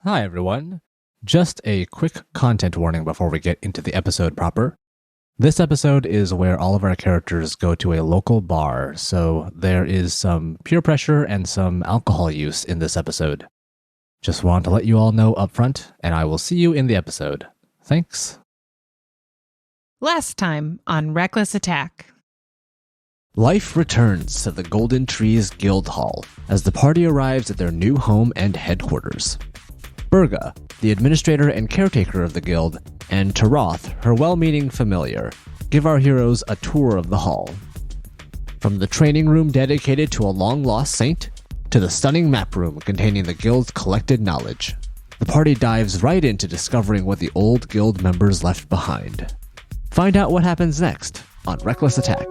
Hi, everyone. Just a quick content warning before we get into the episode proper. This episode is where all of our characters go to a local bar, so there is some peer pressure and some alcohol use in this episode. Just want to let you all know up front, and I will see you in the episode. Thanks. Last time on Reckless Attack. Life returns to the Golden Trees Guild Hall as the party arrives at their new home and headquarters. Burga, the administrator and caretaker of the guild, and Taroth, her well-meaning familiar, give our heroes a tour of the hall. From the training room dedicated to a long-lost saint, to the stunning map room containing the guild's collected knowledge, the party dives right into discovering what the old guild members left behind. Find out what happens next on Reckless Attack.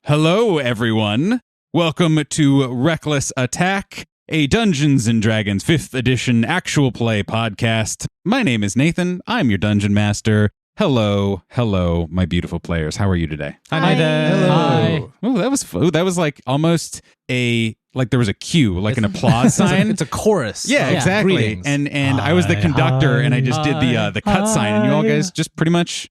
Hello, everyone. Welcome to Reckless Attack, a Dungeons & Dragons 5th edition actual play podcast. My name is Nathan. I'm your Dungeon Master. Hello, my beautiful players. How are you today? Hi there. Hello. Hi. Oh, that was like almost like there was a cue, like an applause sign. It's a chorus. Yeah, exactly. Greetings. And I was the conductor, and I just did the cut sign, and you all guys just pretty much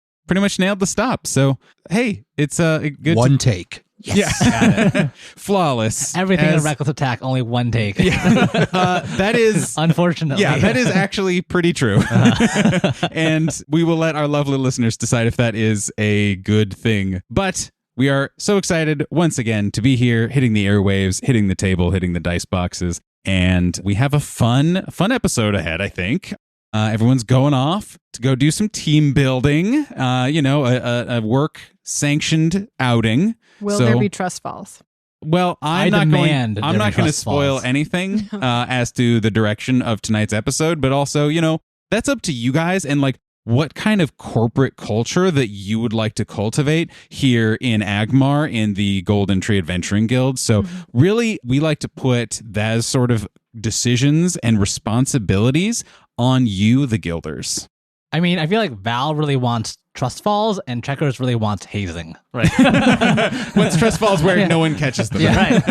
nailed the stop. So hey, it's a good one take. Yes. Yeah. Flawless. Everything in Reckless Attack, only one take. Yeah. That is... Unfortunately. Yeah, that is actually pretty true. And we will let our lovely listeners decide if that is a good thing. But we are so excited once again to be here, hitting the airwaves, hitting the table, hitting the dice boxes. And we have a fun episode ahead, I think. Everyone's going off to go do some team building, a work-sanctioned outing. Will there be trust falls? Well, I'm not going to trust spoil falls. anything as to the direction of tonight's episode, but also, that's up to you guys and like what kind of corporate culture that you would like to cultivate here in AGMAR in the Golden Tree Adventuring Guild. So really, we like to put those sort of decisions and responsibilities on you, the guilders. I mean, I feel like Val really wants trust falls and Checkers really wants hazing. Right. Once trust falls where no one catches them. Yeah.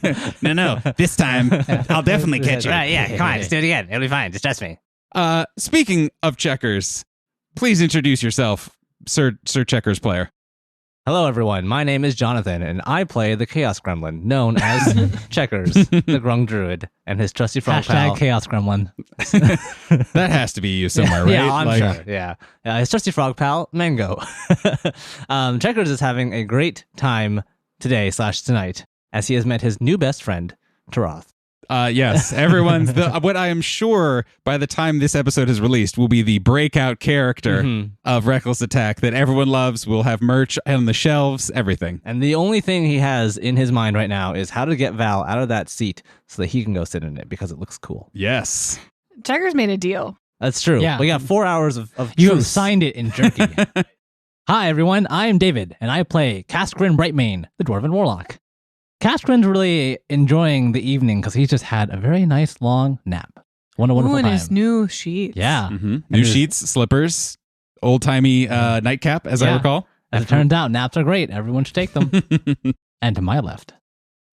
Right. No. This time, I'll definitely catch you. Right, yeah, come on, let's do it again. It'll be fine. Just trust me. Speaking of Checkers, please introduce yourself, Sir Checkers player. Hello, everyone. My name is Jonathan, and I play the Chaos Gremlin, known as Checkers, the Grung Druid, and his trusty frog pal. Chaos Gremlin. That has to be you somewhere, right? Yeah, I'm sure. Yeah. His trusty frog pal, Mango. Checkers is having a great time today/tonight, as he has met his new best friend, Taroth. Yes, everyone's what I am sure by the time this episode is released will be the breakout character of Reckless Attack that everyone loves. We'll have merch on the shelves, everything. And the only thing he has in his mind right now is how to get Val out of that seat so that he can go sit in it because it looks cool. Yes. Checkers made a deal. That's true. Yeah. We got 4 hours of You truth. have signed it in jerky. Hi, everyone. I am David, and I play Caskrin Brightmane, the Dwarven Warlock. Caskrin's really enjoying the evening because he's just had a very nice long nap. What a wonderful and time. his new sheets. Yeah. New sheets, slippers, old-timey nightcap, as I recall. As it turns out, naps are great. Everyone should take them. And to my left.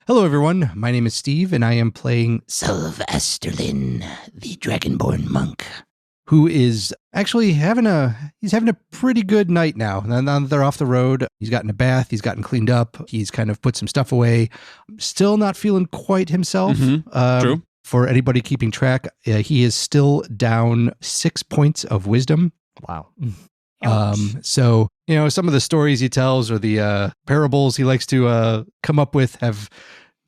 Hello, everyone. My name is Steve, and I am playing Sylvesterlin, the Dragonborn monk. who is actually having a pretty good night now. Now that they're off the road, he's gotten a bath, he's gotten cleaned up, he's kind of put some stuff away. Still not feeling quite himself. True. For anybody keeping track, he is still down 6 points of wisdom. Wow. So, some of the stories he tells or the parables he likes to come up with have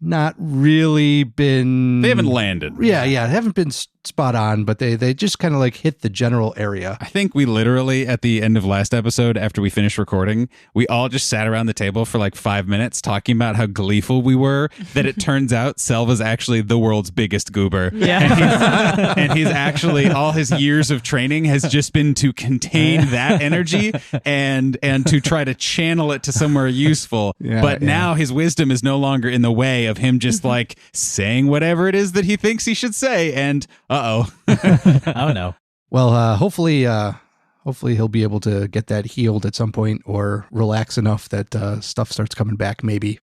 not really been... They haven't landed. Yeah, haven't been spot on, but they just kind of like hit the general area. I think we literally, at the end of last episode, after we finished recording, we all just sat around the table for like 5 minutes talking about how gleeful we were that it turns out Selva's actually the world's biggest goober. Yeah. And he's actually, all his years of training has just been to contain that energy and to try to channel it to somewhere useful. But now his wisdom is no longer in the way of him just like saying whatever it is that he thinks he should say. And oh no. Well, hopefully he'll be able to get that healed at some point or relax enough that stuff starts coming back maybe.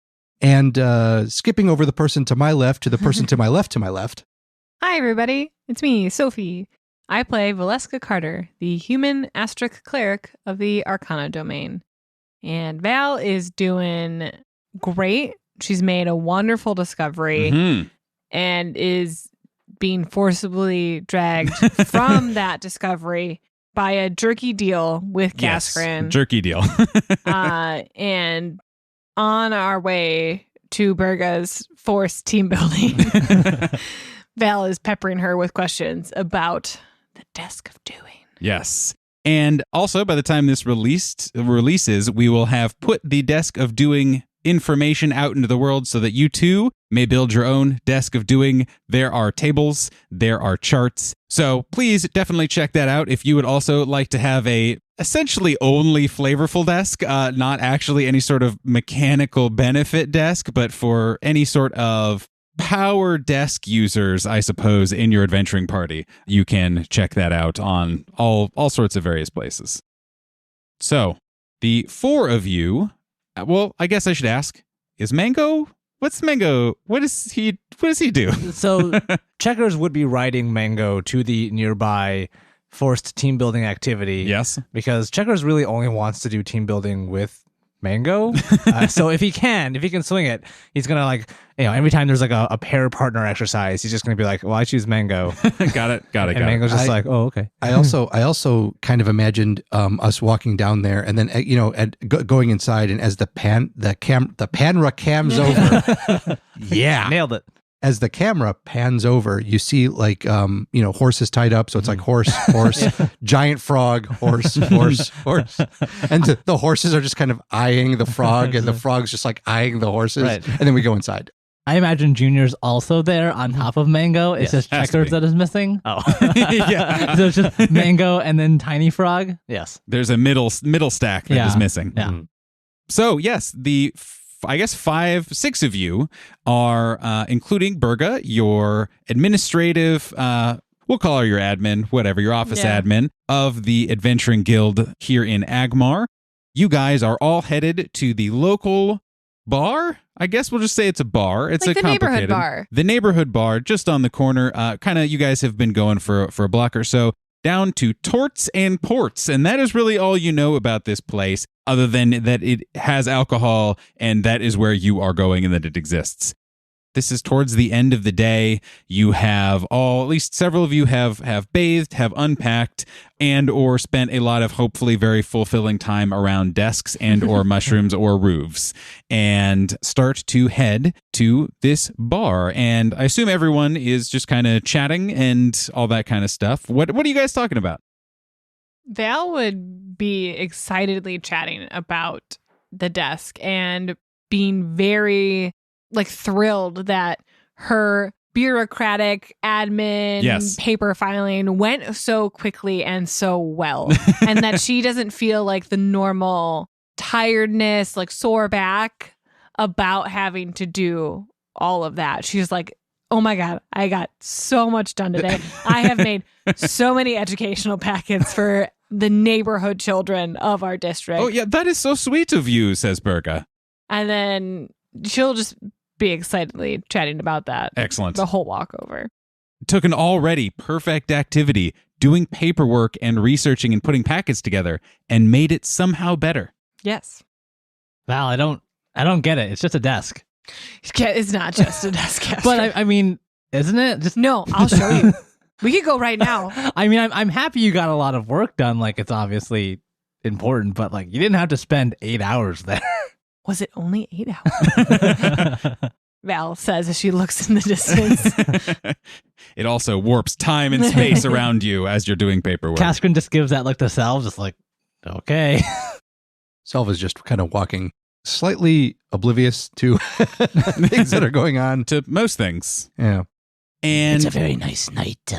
And skipping over the person to my left to the person to my left. Hi, everybody. It's me, Sophie. I play Valeska Carter, the human Astric cleric of the Arcana domain. And Val is doing great. She's made a wonderful discovery and is being forcibly dragged from that discovery by a jerky deal with Kaskrin. Yes, jerky deal. And on our way to Berga's forced team building, Val is peppering her with questions about the Desk of Doing. Yes. And also, by the time this releases, we will have put the Desk of Doing information out into the world so that you too may build your own Desk of Doing. There are tables, there are charts. So please definitely check that out if you would also like to have a essentially only flavorful desk, not actually any sort of mechanical benefit desk, but for any sort of power desk users, I suppose, in your adventuring party. You can check that out on all sorts of various places. So the four of you, well, I guess I should ask, is Mango, what's Mango, what does he do? So Checkers would be riding Mango to the nearby forced team building activity. Yes. Because Checkers really only wants to do team building with Mango. So if he can swing it, he's going to like, every time there's like a pair partner exercise, he's just going to be like, well, I choose Mango. Got it. And Mango's just like, oh, okay. I also kind of imagined us walking down there and then, going inside, and as the panra cams over. Yeah. Nailed it. As the camera pans over, you see like, horses tied up. So it's like horse, giant frog, horse. And the horses are just kind of eyeing the frog, and the frog's just like eyeing the horses. Right. And then we go inside. I imagine Junior's also there on top of Mango. It's just Checkers that is missing. Oh. Yeah. So it's just Mango and then Tiny Frog. Yes. There's a middle stack that is missing. Yeah. So yes, I guess 6 of you are, including Berga, your administrative, we'll call her your admin, whatever, your office admin of the Adventuring Guild here in AGMAR. You guys are all headed to the local bar. I guess we'll just say it's a bar. It's like a the neighborhood complicated bar. The neighborhood bar just on the corner. Kind of, you guys have been going for a block or so. Down to Torts and Ports, and that is really all you know about this place, other than that it has alcohol, and that is where you are going and that it exists. This is towards the end of the day. You have at least several of you have bathed, have unpacked, and or spent a lot of hopefully very fulfilling time around desks and or mushrooms or roofs, and start to head to this bar. And I assume everyone is just kind of chatting and all that kind of stuff. What are you guys talking about? Val would be excitedly chatting about the desk and being very thrilled that her bureaucratic admin paper filing went so quickly and so well, and that she doesn't feel like the normal tiredness, sore back about having to do all of that. She's like, oh my God, I got so much done today. I have made so many educational packets for the neighborhood children of our district. Oh yeah, that is so sweet of you, says Berga. And then she'll just be excitedly chatting about that. Excellent. The whole walk over. Took an already perfect activity, doing paperwork and researching and putting packets together, and made it somehow better. Yes. Val, I don't get it. It's just a desk. It's not just a desk. But I mean, isn't it? Just no, I'll show you. We could go right now. I mean, I'm happy you got a lot of work done. It's obviously important, but you didn't have to spend 8 hours there. Was it only 8 hours? Val says as she looks in the distance. It also warps time and space around you as you're doing paperwork. Kaskrin just gives that look to Salve, just like, okay. Self is just kind of walking slightly oblivious to things that are going on. To most things. Yeah. And It's a very nice night.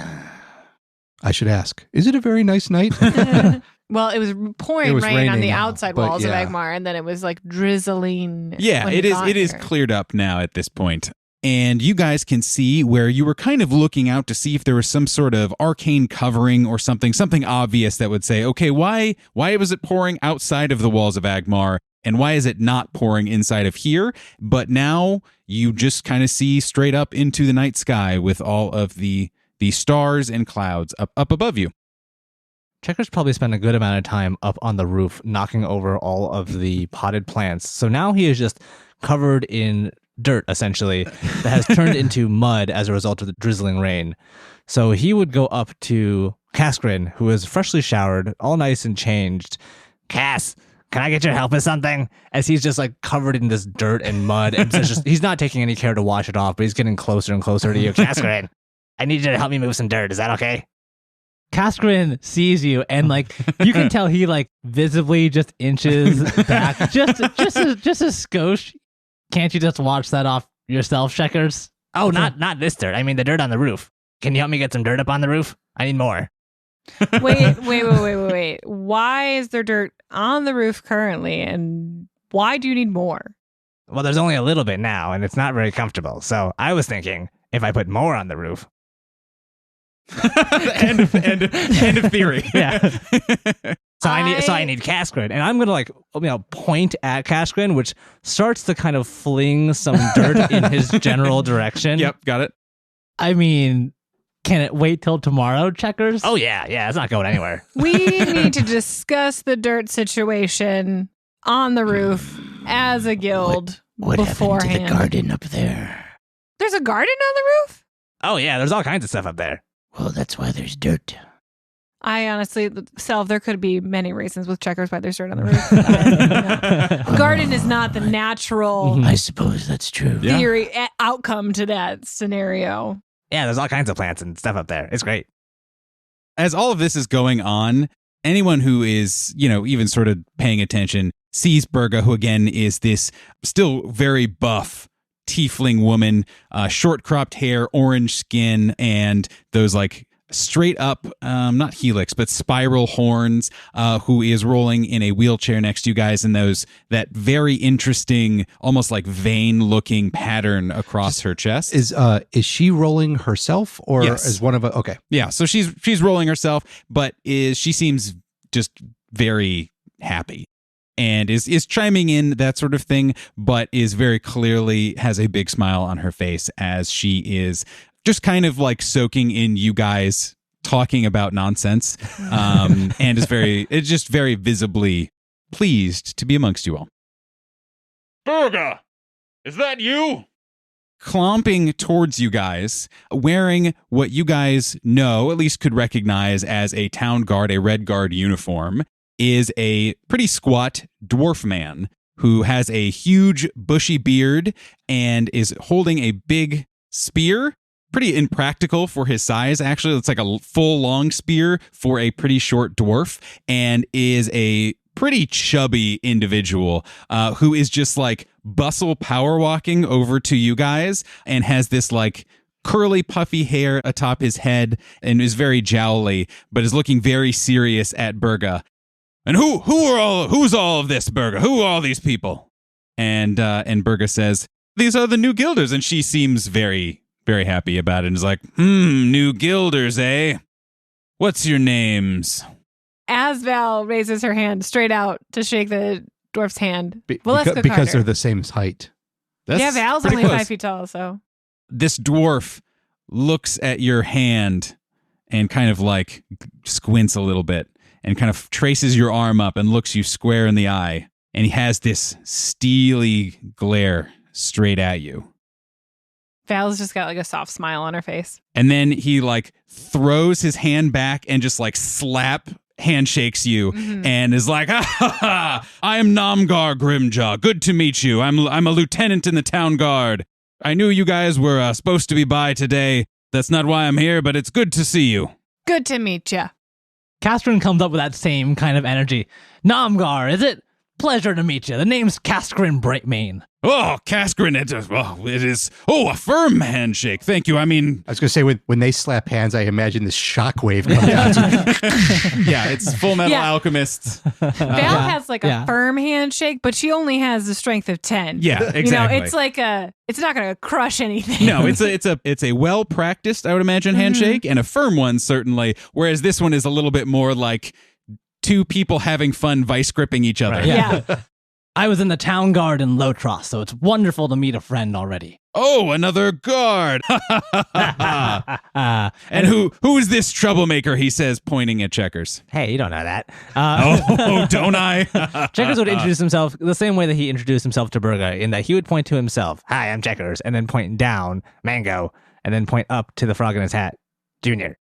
I should ask, is it a very nice night? Well, it was pouring It was rain on the raining, outside but walls yeah. of AGMAR, and then it was like drizzling. yeah, when it we is got it is here. cleared up now at this point. And you guys can see where you were kind of looking out to see if there was some sort of arcane covering or something obvious that would say, okay, why was it pouring outside of the walls of AGMAR? And why is it not pouring inside of here? But now you just kind of see straight up into the night sky with all of the stars and clouds up above you. Checkers probably spent a good amount of time up on the roof knocking over all of the potted plants. So now he is just covered in dirt, essentially, that has turned into mud as a result of the drizzling rain. So he would go up to Kaskrin, who is freshly showered, all nice and changed. Cass, can I get your help with something? As he's just like covered in this dirt and mud. And it's just, he's not taking any care to wash it off, but he's getting closer and closer to you. Kaskrin, I need you to help me move some dirt. Is that okay? Kaskrin sees you, and like you can tell he like visibly just inches back, just a skosh. Can't you just watch that off yourself, Checkers? Oh, not this dirt. I mean the dirt on the roof. Can you help me get some dirt up on the roof? I need more. Wait. Why is there dirt on the roof currently, and why do you need more? Well, there's only a little bit now, and it's not very comfortable. So I was thinking if I put more on the roof. end of theory. Yeah. So I need Kaskrin, and I'm gonna point at Kaskrin, which starts to kind of fling some dirt in his general direction. Yep, got it. I mean, can it wait till tomorrow, Checkers? Oh yeah, it's not going anywhere. We need to discuss the dirt situation on the roof as a guild What happened to beforehand. the garden up there? There's a garden on the roof? Oh yeah, there's all kinds of stuff up there. Well, that's why there's dirt. I honestly, there could be many reasons with Checkers why there's dirt on the roof. A garden is not the natural I suppose that's true. Yeah. theory outcome to that scenario. Yeah, there's all kinds of plants and stuff up there. It's great. As all of this is going on, anyone who is, even sort of paying attention sees Berga, who again is this still very buff tiefling woman, short cropped hair, orange skin, and those like straight up, not helix, but spiral horns, who is rolling in a wheelchair next to you guys, and that very interesting, almost like vein looking pattern across her chest. Is she rolling herself, or Yes. is one of a okay? Yeah, so she's rolling herself, but she seems just very happy and is chiming in, that sort of thing, but is very clearly has a big smile on her face as she is just kind of like soaking in you guys talking about nonsense, and is just very visibly pleased to be amongst you all. Berga, is that you? Clomping towards you guys, wearing what you guys know, at least could recognize as a town guard, a red guard uniform, is a pretty squat dwarf man who has a huge bushy beard and is holding a big spear. Pretty impractical for his size, actually. It's like a full long spear for a pretty short dwarf, and is a pretty chubby individual who is just like bustle power walking over to you guys and has this like curly puffy hair atop his head and is very jowly, but is looking very serious at Berga. And who's all of this, Berga? Who are all these people? And Berga says, these are the new guilders, and she seems very, very happy about it and is like, new guilders, eh? What's your names? As Val raises her hand straight out to shake the dwarf's hand, Because they're the same height. That's Val's pretty only close. 5 feet tall, so. This dwarf looks at your hand and kind of like squints a little bit and kind of traces your arm up and looks you square in the eye. And he has this steely glare straight at you. Val's just got like a soft smile on her face. And then he like throws his hand back and just like handshakes you and is like, I am Namgar Grimjaw. Good to meet you. I'm a lieutenant in the town guard. I knew you guys were supposed to be by today. That's not why I'm here, but it's good to see you. Good to meet you. Castrin comes up with that same kind of energy. Namgar, is it? Pleasure to meet you. The name's Castrin Brightmane. Oh, Kaskrin, it is. Oh, a firm handshake. Thank you. I mean, I was going to say, when they slap hands, I imagine this shockwave coming out. yeah, it's Full Metal Yeah. Alchemists. Val has like a yeah. firm handshake, but she only has the strength of 10. Yeah, exactly. You know, it's like it's not going to crush anything. No, it's a well practiced, I would imagine, handshake, and a firm one certainly. Whereas this one is a little bit more like two people having fun vice gripping each other. Right. Yeah. I was in the town guard in Lotros, so it's wonderful to meet a friend already. Oh, another guard. And who is this troublemaker? He says, pointing at Checkers. Hey, you don't know that. Oh, don't I? Checkers would introduce himself the same way that he introduced himself to Burga, in that he would point to himself, "Hi, I'm Checkers," and then point down, "Mango," and then point up to the frog in his hat, "Junior."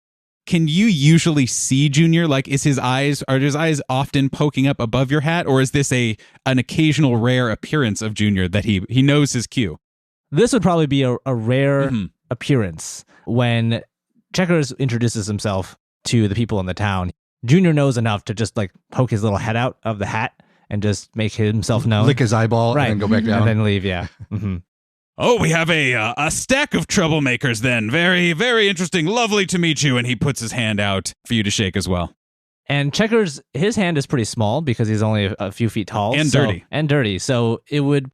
Can you usually see Junior? Like, are his eyes often poking up above your hat, or is this an occasional rare appearance of Junior that he knows his cue? This would probably be a rare appearance when Checkers introduces himself to the people in the town. Junior knows enough to just like poke his little head out of the hat and just make himself known. Lick his eyeball Right. and then go back down. And then leave, yeah. Mm-hmm. Oh, we have a stack of troublemakers then. Very, very interesting. Lovely to meet you. And he puts his hand out for you to shake as well. And Checkers, his hand is pretty small because he's only a few feet tall. And dirty. And dirty. So it would...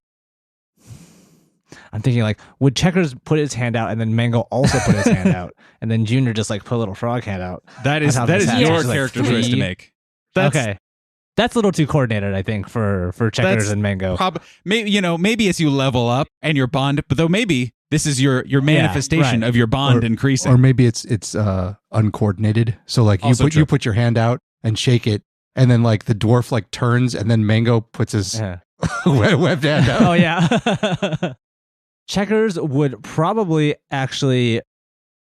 I'm thinking like, would Checkers put his hand out and then Mango also put his hand out? And then Junior just like put a little frog hand out? That is That's how this your happens. Like character choice to three. make. Okay. That's a little too coordinated, I think, for Checkers That's and Mango. Maybe as you level up and your bond, but though maybe this is your manifestation right. of your bond increasing. Or maybe it's uncoordinated. So like Also true. you put your hand out and shake it, and then like the dwarf like turns, and then Mango puts his Yeah. webbed hand out. Oh, yeah. Checkers would probably actually...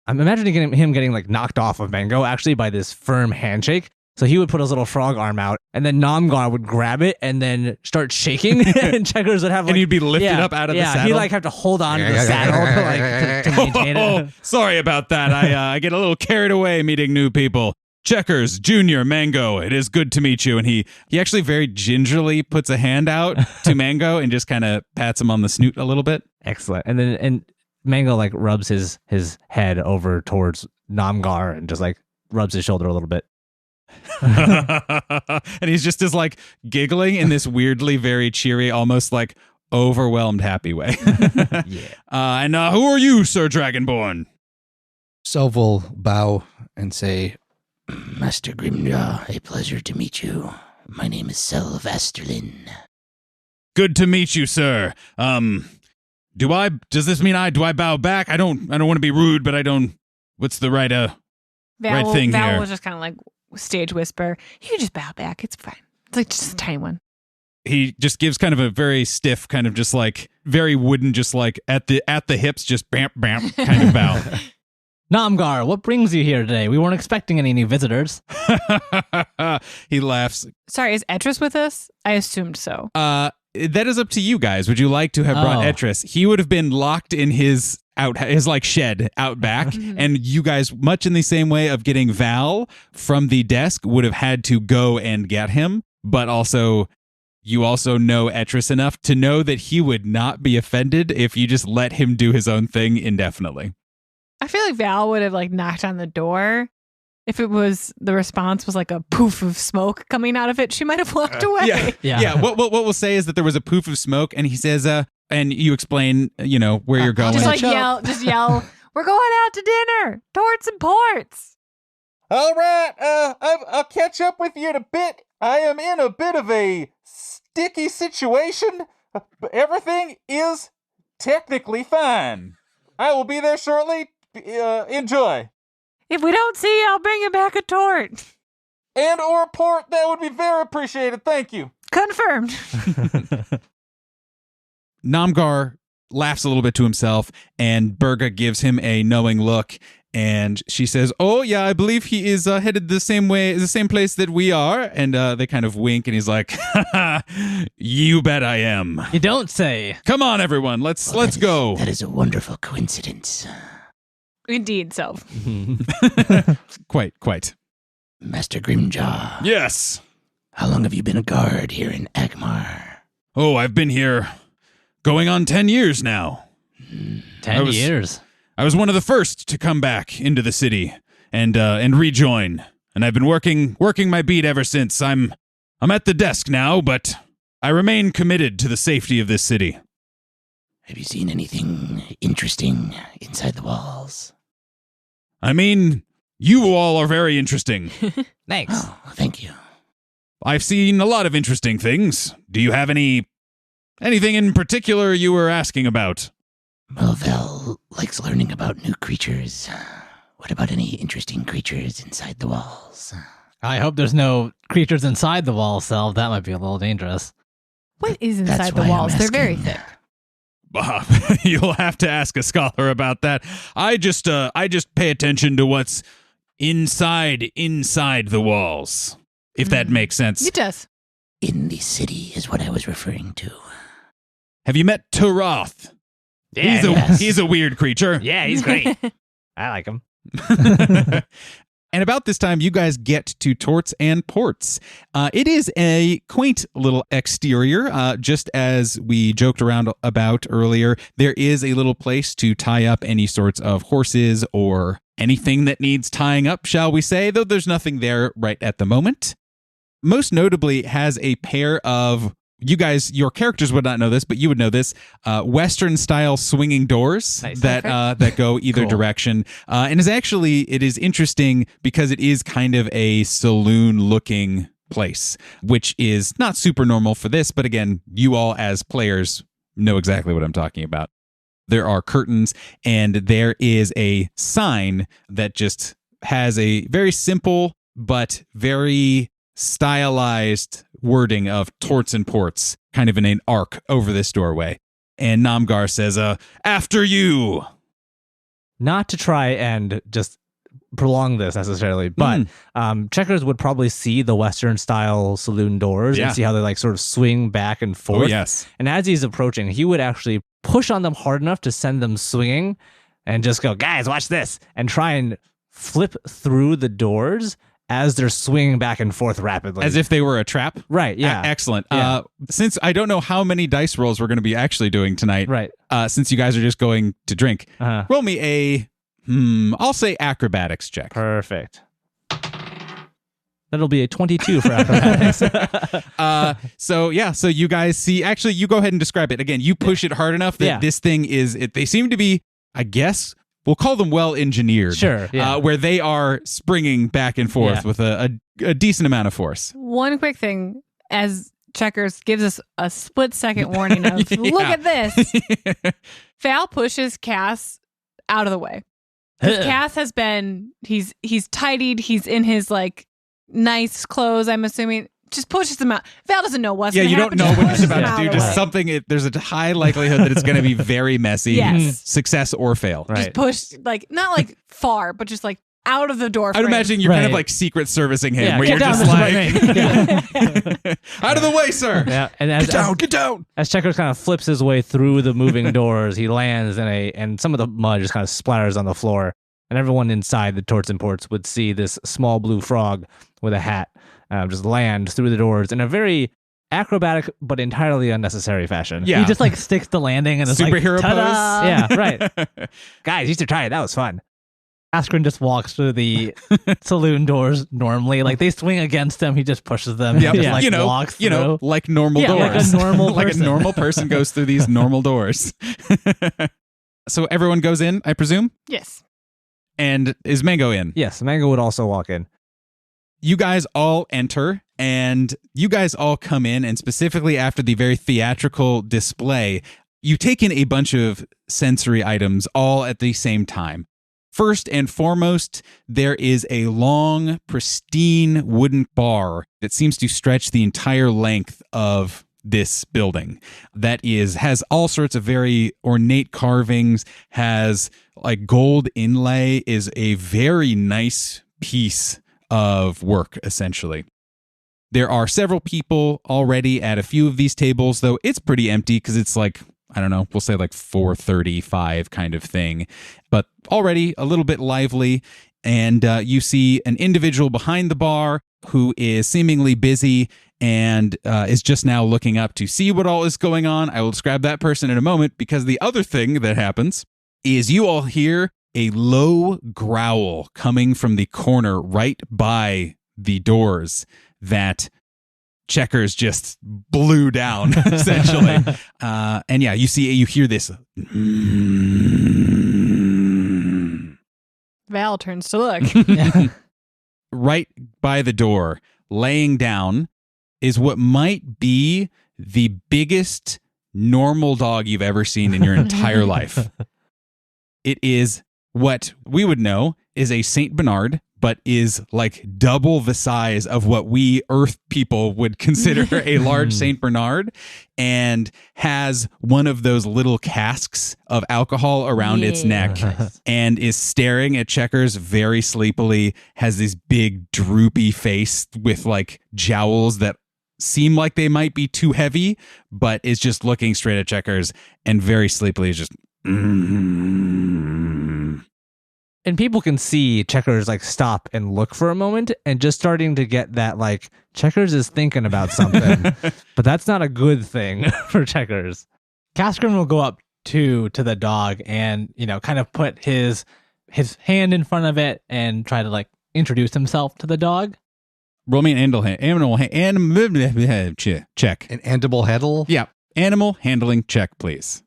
I'm imagining him getting like knocked off of Mango actually by this firm handshake. So he would put his little frog arm out, and then Namgar would grab it and then start shaking, and Checkers would have like... And he'd be lifted up out of the saddle? he'd like have to hold on to the saddle to maintain it. Sorry about that. I get a little carried away meeting new people. Checkers, Junior, Mango, it is good to meet you. And he actually very gingerly puts a hand out to Mango and just kind of pats him on the snoot a little bit. Excellent. And Mango like rubs his head over towards Namgar and just like rubs his shoulder a little bit. And he's just like giggling in this weirdly very cheery, almost like overwhelmed happy way. Yeah. And who are you, Sir Dragonborn? Selv will bow and say, Master Grimjaw, a pleasure to meet you. My name is Sel Vasterlin. Good to meet you, sir. Does this mean do I bow back? I don't want to be rude, but I don't. What's the right right thing Val here? will just kind of like stage whisper. You can just bow back. It's fine. It's like just a tiny one. He just gives kind of a very stiff, kind of just like very wooden, just like at the hips, just bam bam kind of bow. Namgar, what brings you here today? We weren't expecting any new visitors. He laughs. Sorry, is Etris with us? I assumed so. That is up to you guys. Would you like to have brought Oh. Etris? He would have been locked in his like shed out back, and you guys, much in the same way of getting Val from the desk, would have had to go and get him. But also, you also know Etris enough to know that he would not be offended if you just let him do his own thing indefinitely. I feel like Val would have like knocked on the door. If it was the response was like a poof of smoke coming out of it, she might have walked away. Yeah. What we'll say is that there was a poof of smoke, and he says, and you explain, where you're going. Just like yell, we're going out to dinner. Torts and Ports. All right, I'll catch up with you in a bit. I am in a bit of a sticky situation, but everything is technically fine. I will be there shortly. Enjoy. If we don't see you, I'll bring you back a tort. And or a port, that would be very appreciated. Thank you. Confirmed. Namgar laughs a little bit to himself, and Burga gives him a knowing look, And she says, "Oh yeah, I believe he is headed the same place that we are." And they kind of wink, and he's like, "Ha ha, you bet I am." You don't say. Come on, everyone, let's go. That is a wonderful coincidence. Indeed, so. Quite. Master Grimjaw, Yes. how long have you been a guard here in AGMAR? Oh, I've been here going on 10 years now. 10 years. I was one of the first to come back into the city and rejoin, and I've been working my beat ever since. I'm at the desk now, but I remain committed to the safety of this city. Have you seen anything interesting inside the walls? I mean, you all are very interesting. Thanks. Oh, thank you. I've seen a lot of interesting things. Do you have anything in particular you were asking about? Well, Val likes learning about new creatures. What about any interesting creatures inside the walls? I hope there's no creatures inside the wall, Sel. That might be a little dangerous. What is That's inside the why I'm walls? They're very asking. thick. You'll have to ask a scholar about that. I just pay attention to what's inside the walls, if that makes sense. It does. In the city is what I was referring to. Have you met Turath? Yeah, He's a weird creature. Yeah, he's great. I like him. And about this time, you guys get to Torts and Ports. It is a quaint little exterior, just as we joked around about earlier. There is a little place to tie up any sorts of horses or anything that needs tying up, shall we say, though there's nothing there right at the moment. Most notably, it has a pair of, you guys, your characters would not know this, but you would know this, Western-style swinging doors Nice. that go either Cool. direction. And it is interesting because it is kind of a saloon-looking place, which is not super normal for this, but again, you all as players know exactly what I'm talking about. There are curtains, and there is a sign that just has a very simple but very stylized wording of Torts and Ports, kind of in an arc over this doorway. And Namgar says, "After you!" Not to try and just prolong this necessarily, but Checkers would probably see the Western style saloon doors Yeah. and see how they like sort of swing back and forth. Oh, yes. And as he's approaching, he would actually push on them hard enough to send them swinging and just go, "Guys, watch this," and try and flip through the doors as they're swinging back and forth rapidly. As if they were a trap. Right, yeah. Excellent. Yeah. Since I don't know how many dice rolls we're going to be actually doing tonight, Right. Since you guys are just going to drink, Uh-huh. roll me a, I'll say acrobatics check. Perfect. That'll be a 22 for acrobatics. So you guys see, actually, you go ahead and describe it. Again, you push it hard enough that Yeah. this thing they seem to be, I guess, we'll call them well engineered. Sure, yeah. Where they are springing back and forth Yeah. with a decent amount of force. One quick thing, as Checkers gives us a split-second warning of, look at this. Val pushes Cass out of the way. 'Cause Cass has been, he's tidied, he's in his like nice clothes, I'm assuming. Just pushes him out. Val doesn't know what's going to happen. You don't know what Pushes he's him about out to do. of the Just way. something, there's a high likelihood that it's going to be very messy. Yes. Success or fail. Right. Just pushed, like, not like far, but just like out of the door I'd frame. imagine you're kind of Right. like secret servicing him, Yeah, where get you're down, just Mr. like, out of the way, sir. Yeah, and Get down. as Checkers kind of flips his way through the moving doors, he lands and some of the mud just kind of splatters on the floor. And everyone inside the Torts and Ports would see this small blue frog with a hat just land through the doors in a very acrobatic but entirely unnecessary fashion. Yeah. He just like sticks the landing and it's Superhero like, ta-da! Yeah, right. Guys, you should try it. That was fun. Askren just walks through the saloon doors normally. Like they swing against him, he just pushes them. Yep. He just, like, walks you know, through. like normal Yeah, like doors. a normal like a person. normal person goes through these normal doors. So everyone goes in, I presume? Yes. And is Mango in? Yes, Mango would also walk in. You guys all enter and you guys all come in, and specifically after the very theatrical display, you take in a bunch of sensory items all at the same time. First and foremost, there is a long, pristine wooden bar that seems to stretch the entire length of this building that has all sorts of very ornate carvings, has like gold inlay, is a very nice piece of work, essentially. There are several people already at a few of these tables, though it's pretty empty because it's like, I don't know, we'll say like 4:35 kind of thing, but already a little bit lively. And you see an individual behind the bar who is seemingly busy and is just now looking up to see what all is going on. I will describe that person in a moment, because the other thing that happens is you all hear a low growl coming from the corner right by the doors that Checkers just blew down, essentially. And yeah, you hear this. Val turns to look. Right by the door, laying down, is what might be the biggest normal dog you've ever seen in your entire life. It is what we would know is a Saint Bernard, but is like double the size of what we Earth people would consider a large Saint Bernard, and has one of those little casks of alcohol around its neck, and is staring at Checkers very sleepily, has this big droopy face with like jowls that seem like they might be too heavy, but is just looking straight at Checkers and very sleepily is just... And people can see Checkers like stop and look for a moment, and just starting to get that like Checkers is thinking about something, but that's not a good thing for Checkers. Caskren will go up to the dog and, you know, kind of put his hand in front of it and try to like introduce himself to the dog. Roll me an animal check. An animal handle? Yeah, animal handling check, please.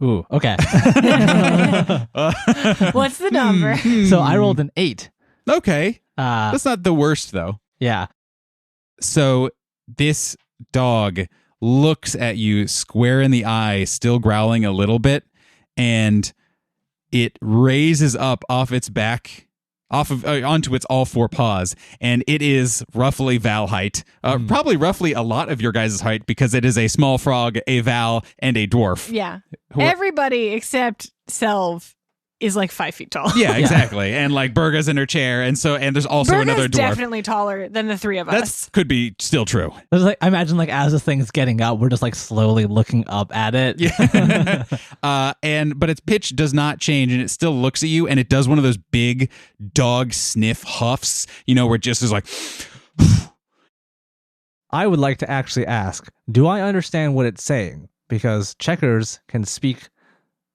Ooh, okay. What's the number? So I rolled an 8. Okay. That's not the worst, though. Yeah. So this dog looks at you square in the eye, still growling a little bit, and it raises up off its back, onto its all four paws, and it is roughly Val height, probably roughly a lot of your guys' height, because it is a small frog, a Val, and a dwarf. Yeah. Everybody except Selv is like 5 feet tall. Yeah, exactly. And like Burga's in her chair, and there's also Burga's another dwarf. Definitely taller than the three of us. That could be still true. There's like, I imagine like as the thing's getting up, we're just like slowly looking up at it. Yeah. But its pitch does not change, and it still looks at you, and it does one of those big dog sniff huffs, you know, where it just is like... I would like to actually ask, do I understand what it's saying? Because Checkers can speak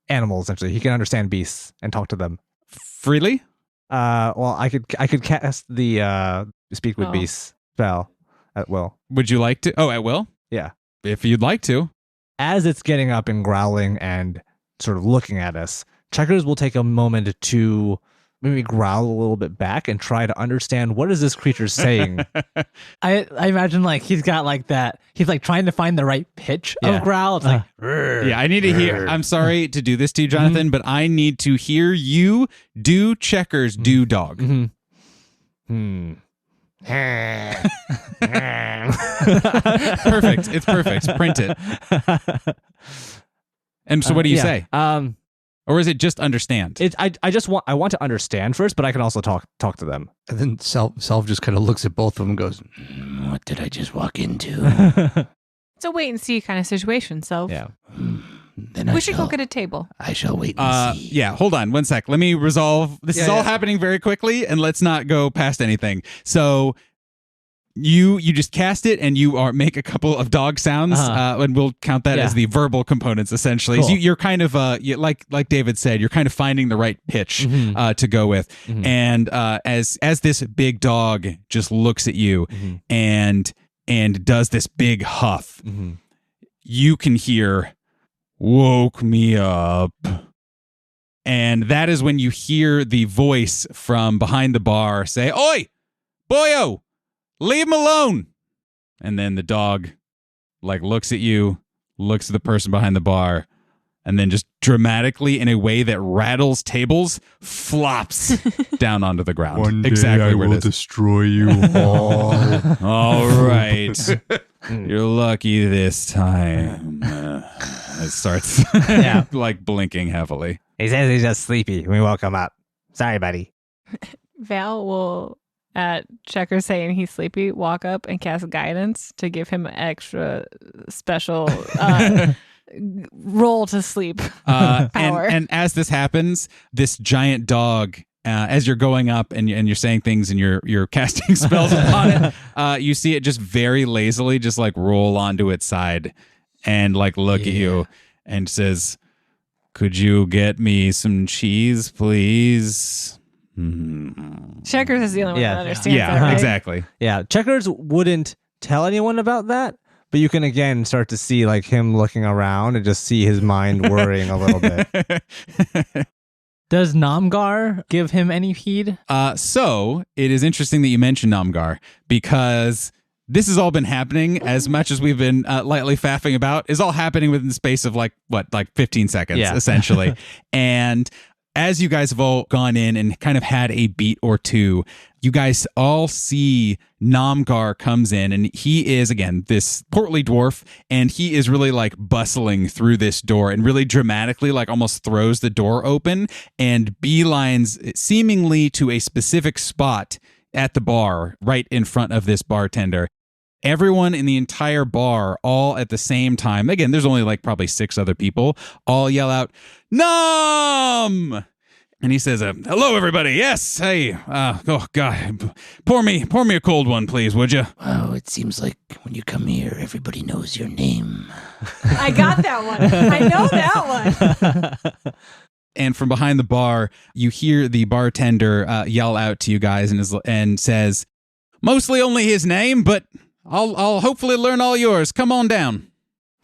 animals, essentially. He can understand beasts and talk to them. Freely? Well, I could cast the speak with beasts spell at will. Would you like to? Oh, at will? Yeah. If you'd like to. As it's getting up and growling and sort of looking at us, Checkers will take a moment to maybe growl a little bit back and try to understand what is this creature saying. I imagine like he's got like that. He's like trying to find the right pitch of growl. It's like, yeah, I need to hear. I'm sorry to do this to you, Jonathan, but I need to hear you do Checkers do dog. Perfect. It's perfect. Print it. And so, what do you say? Or is it just understand? I want to understand first, but I can also talk to them. And then Selv just kind of looks at both of them and goes, What did I just walk into? It's a wait and see kind of situation, so Yeah. Then we should go get a table. I shall wait and see. Yeah, hold on one sec. Let me resolve. This is all happening very quickly, and let's not go past anything. So you just cast it, and you make a couple of dog sounds, and we'll count that as the verbal components, essentially. Cool. So you're kind of, like David said, you're kind of finding the right pitch to go with. And as this big dog just looks at you and does this big huff, you can hear, "Woke me up." And that is when you hear the voice from behind the bar say, "Oi, boyo, leave him alone." And then the dog like looks at you, looks at the person behind the bar, and then just dramatically, in a way that rattles tables, flops down onto the ground. One day exactly I where will it is. destroy you all. All right. You're lucky this time. It starts like blinking heavily. He says he's just sleepy. We woke him up. Sorry, buddy. Val will, at Checker saying he's sleepy, walk up and cast guidance to give him an extra special roll to sleep power. And as this happens, this giant dog, as you're going up and you're saying things and you're casting spells upon it, you see it just very lazily just like roll onto its side and like look at you and says, "Could you get me some cheese, please?" Checkers is the only one that understands Yeah, that, right? exactly. Yeah, Checkers wouldn't tell anyone about that, but you can again start to see like him looking around and just see his mind worrying a little bit. Does Namgar give him any heed? So it is interesting that you mentioned Namgar, because this has all been happening, as much as we've been lightly faffing about, is all happening within the space of like 15 seconds, essentially. And as you guys have all gone in and kind of had a beat or two, you guys all see Namgar comes in, and he is, again, this portly dwarf, and he is really like bustling through this door and really dramatically like almost throws the door open and beelines seemingly to a specific spot at the bar right in front of this bartender. Everyone in the entire bar, all at the same time, again, there's only like probably 6 other people, all yell out, "Nom!" And he says, "Hello, everybody. Yes. Hey, oh, God. Pour me a cold one, please, would you?" Wow, it seems like when you come here, everybody knows your name. I got that one. I know that one. And from behind the bar, you hear the bartender yell out to you guys and says, "Mostly only his name, but I'll hopefully learn all yours. Come on down."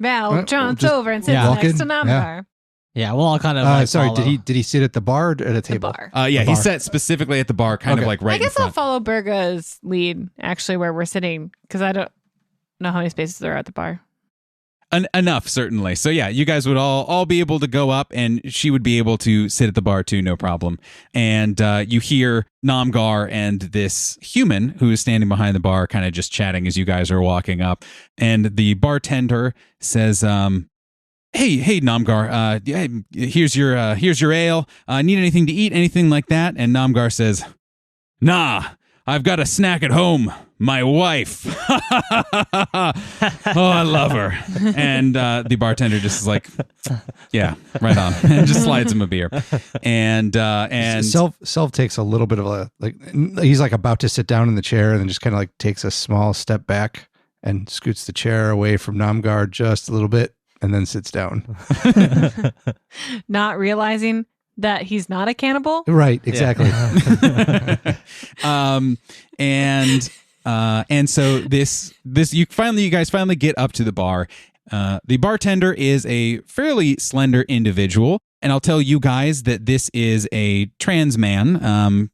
Val jumps just over and sits walk next to in. Namgar. Yeah, we'll all kind of Sorry, follow. did he sit at the bar or at a The table? bar. Yeah, The he bar. sat specifically at the bar, kind of Okay. like right I guess in I'll front. follow Burga's lead, actually, where we're sitting, because I don't know how many spaces there are at the bar. Enough, certainly. So yeah, you guys would all be able to go up, and she would be able to sit at the bar too, no problem. And you hear Namgar and this human who is standing behind the bar kind of just chatting as you guys are walking up. And the bartender says, Hey, Namgar, here's your ale. Need anything to eat, anything like that?" And Namgar says, "Nah, I've got a snack at home. My wife." Oh, I love her. And the bartender just is like, "Yeah, right on," and just slides him a beer. And Self takes a little bit of a he's like about to sit down in the chair and then just kind of like takes a small step back and scoots the chair away from Namgar just a little bit and then sits down. Not realizing that he's not a cannibal. Right, exactly. And so you guys finally get up to the bar. The bartender is a fairly slender individual, and I'll tell you guys that this is a trans man.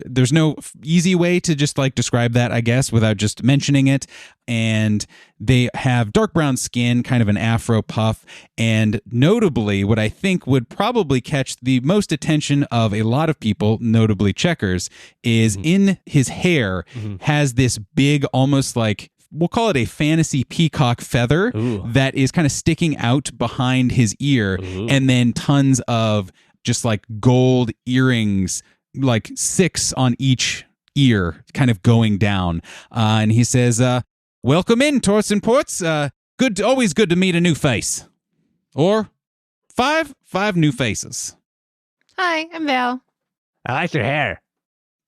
There's no easy way to just like describe that, I guess, without just mentioning it. And they have dark brown skin, kind of an afro puff. And notably, what I think would probably catch the most attention of a lot of people, notably Checkers, is in his hair has this big, almost like, we'll call it a fantasy peacock feather that is kind of sticking out behind his ear. And then tons of just like gold earrings, like 6 on each ear, kind of going down. And he says, "Welcome in, Torts and Ports. Always good to meet a new face. Or 5 new faces." Hi, I'm Val. I like your hair.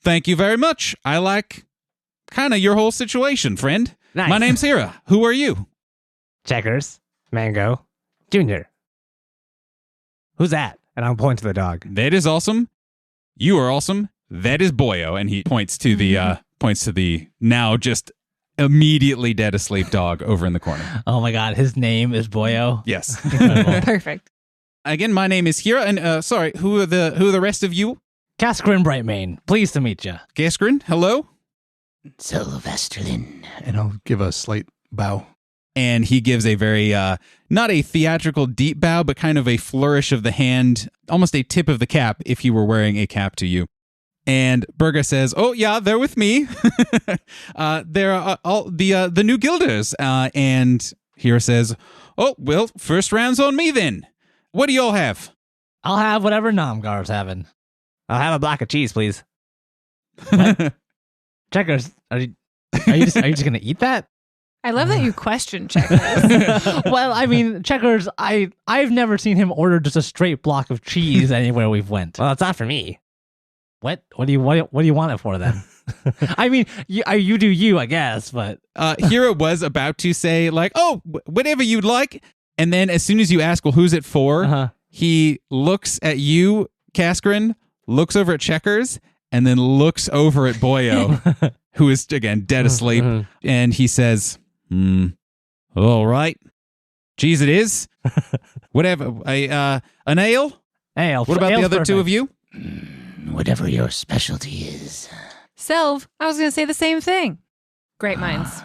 "Thank you very much. I like kind of your whole situation, friend. Nice. My name's Hira. Who are you?" Checkers, Mango, Junior. Who's that? And I'll point to the dog. "That is awesome. You are awesome. That is Boyo." And he points to the now just immediately dead asleep dog over in the corner. Oh my God, his name is Boyo. Yes. Perfect. Again, my name is Hira, and sorry, who are the rest of you? Cascarin Brightmane, pleased to meet you. Gaskrin, hello. Sylvesterlin. And I'll give a slight bow. And he gives a very, not a theatrical deep bow, but kind of a flourish of the hand, almost a tip of the cap if he were wearing a cap to you. And Berga says, "Oh yeah, they're with me. They're all the new guilders." And Hira says, "Oh well, first round's on me then. What do you all have?" I'll have whatever Namgar's having. I'll have a block of cheese, please. What? Checkers, are you just gonna eat that? I love that you question Checkers. Well, I mean, Checkers, I've never seen him order just a straight block of cheese anywhere we've went. Well, it's not for me. What do you want it for then? I mean, you do you, I guess, but Hira was about to say like, "Oh, whatever you'd like," and then as soon as you ask, "Well, who's it for?" He looks at you, Kaskarin, looks over at Checkers, and then looks over at Boyo, who is again dead asleep, and he says, "All right, cheese it is. Whatever. An ale. Ale. What about the other two of you?" Whatever your specialty is. Self, I was going to say the same thing. Great minds.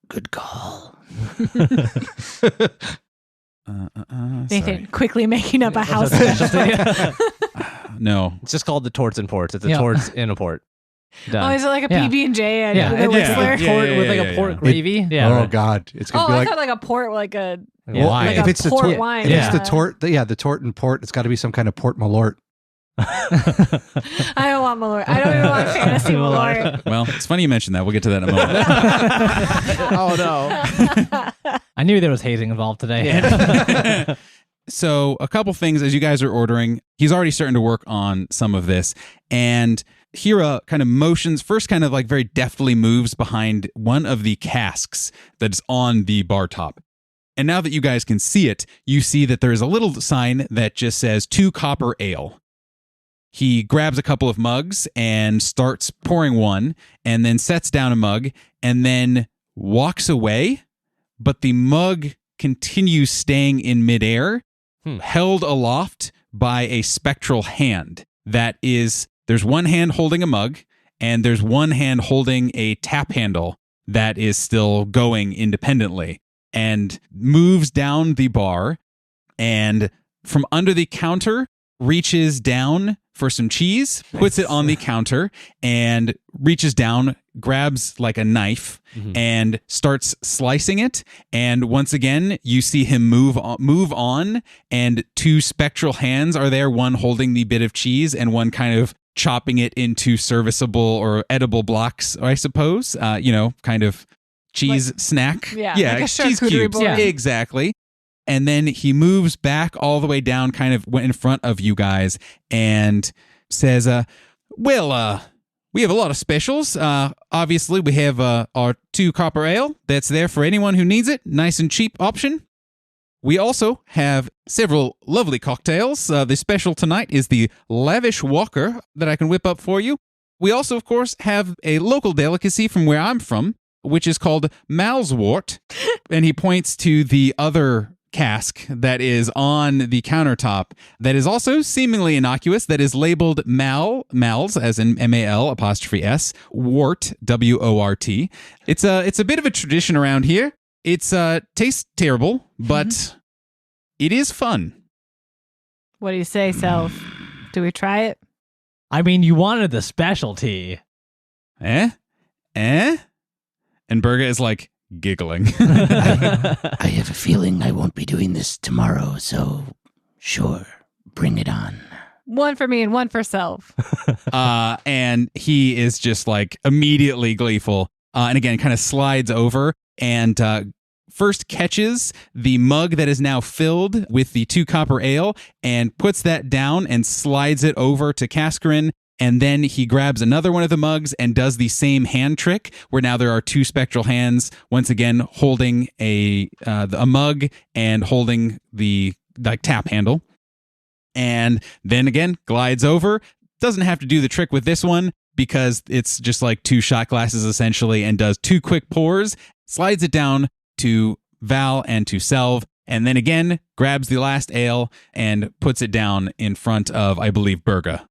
Good call. Nathan quickly making up a house specialty. No. It's just called the Torts and Ports. It's a Torts in a port. Oh, is it like a PB&J and Yeah. the Whistler? With like a pork gravy. Oh God, it's gonna Oh, be I like. thought like a port, like a Wine. like If a it's the port tort, wine. if it's the tort, the tort and port, it's got to be some kind of Port Malort. I don't want Malort. I don't even want fantasy Malort. Well, it's funny you mentioned that. We'll get to that in a moment. Oh no. I knew there was hazing involved today. So a couple things as you guys are ordering. He's already starting to work on some of this. And Hira kind of motions, first kind of like very deftly moves behind one of the casks that's on the bar top. And now that you guys can see it, you see that there's a little sign that just says 2 copper ale. He grabs a couple of mugs and starts pouring one, and then sets down a mug and then walks away. But the mug continues staying in midair, held aloft by a spectral hand. That is, there's one hand holding a mug, and there's one hand holding a tap handle that is still going independently, and moves down the bar, and from under the counter reaches down for some cheese, puts it on the counter, and reaches down, grabs like a knife, and starts slicing it. And once again, you see him move on, and 2 spectral hands are there, one holding the bit of cheese and one kind of chopping it into serviceable or edible blocks, I suppose. Kind of cheese snack. Yeah, like like a cheese charcuterie cubes. board. Yeah, exactly. And then he moves back all the way down, kind of in front of you guys, and says, we have a lot of specials. Obviously, we have our 2 copper ale. That's there for anyone who needs it. Nice and cheap option. We also have several lovely cocktails. The special tonight is the Lavish Walker that I can whip up for you. We also, of course, have a local delicacy from where I'm from, which is called Malswort. And he points to the other cask that is on the countertop that is also seemingly innocuous, that is labeled Mal's, as in MAL''S, Wort, WORT. It's a bit of a tradition around here. It's tastes terrible, but it is fun. What do you say, Self? Do we try it? I mean, you wanted the specialty. Eh? And Berga is like giggling. I have a feeling I won't be doing this tomorrow, so sure, bring it on. 1 for me and 1 for Self. And he is just like immediately gleeful. And again, kind of slides over and first catches the mug that is now filled with the 2 copper ale and puts that down and slides it over to Kaskarin. And then he grabs another one of the mugs and does the same hand trick, where now there are 2 spectral hands, once again holding a mug and holding the tap handle. And then again glides over. Doesn't have to do the trick with this one because it's just like 2 shot glasses essentially, and does 2 quick pours, slides it down to Val and to Selv, and then again grabs the last ale and puts it down in front of, I believe, Berga.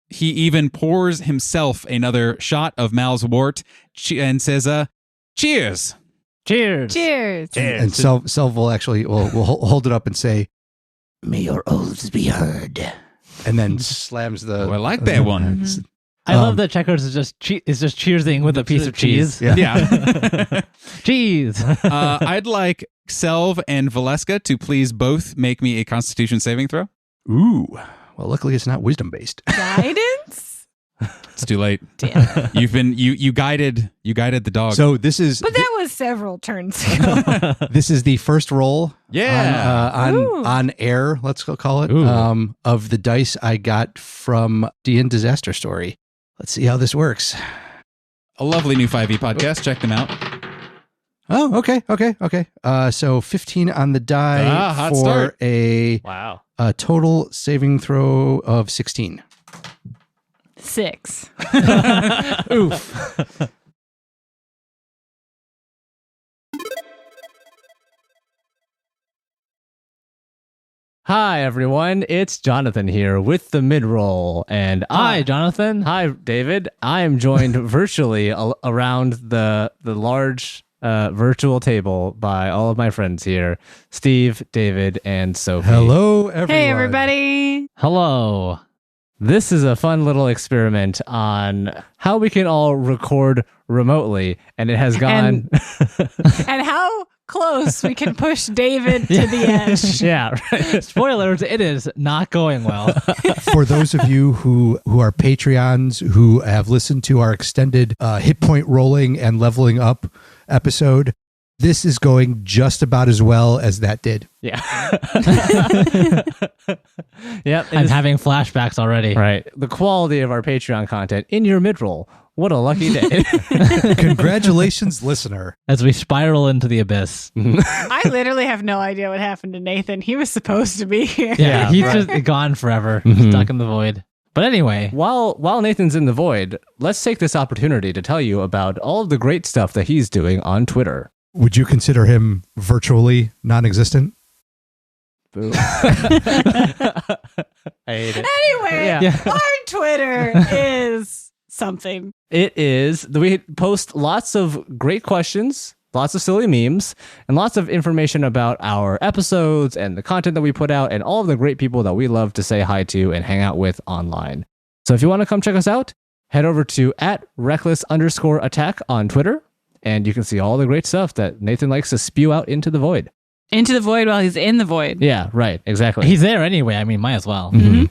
He even pours himself another shot of Malswort and says, cheers. Cheers. Cheers. And Selv will actually will hold it up and say, May your oaths be heard. and then slams the. Oh, I like that one. I love that Checkers is just cheersing with a piece of cheese. Yeah. Yeah. Cheese. I'd like Selv and Valeska to please both make me a Constitution saving throw. Ooh. Well, luckily it's not wisdom based. Guidance? It's too late. Damn. You guided the dog. So this is But that was several turns ago. this is the first roll. Yeah. Ooh. On air, let's call it. Ooh. Of the dice I got from DN Disaster Story. Let's see how this works. A lovely new 5e podcast. Check them out. Oh, okay. So 15 on the die hot for start. Wow. a total saving throw of 16. 6. Oof. Hi, everyone. It's Jonathan here with the mid-roll. And hi, Jonathan. Hi, David. I am joined virtually around the large virtual table by all of my friends here, Steve, David, and Sophie. Hello, everyone. Hey, everybody. Hello. This is a fun little experiment on how we can all record remotely, and it has gone... And how close we can push David to the edge. Yeah, right. Spoilers, it is not going well. For those of you who are Patreons who have listened to our extended hit point rolling and leveling up episode, this is going just about as well as that did. Yeah. Yep. I'm having flashbacks already. Right. The quality of our Patreon content in your mid-roll. What a lucky day. Congratulations, listener. As we spiral into the abyss. I literally have no idea what happened to Nathan. He was supposed to be here. Yeah, he's just gone forever, stuck in the void. But anyway, While Nathan's in the void, let's take this opportunity to tell you about all of the great stuff that he's doing on Twitter. Would you consider him virtually non-existent? Boo. I hate it. Anyway, Yeah. our Twitter is something. It is. We post lots of great questions, lots of silly memes, and lots of information about our episodes and the content that we put out and all of the great people that we love to say hi to and hang out with online. So if you want to come check us out, head over to @reckless_attack on Twitter, and you can see all the great stuff that Nathan likes to spew out into the void. Into the void while he's in the void. Yeah, right. Exactly. he's there anyway. I mean, might as well. Mm-hmm.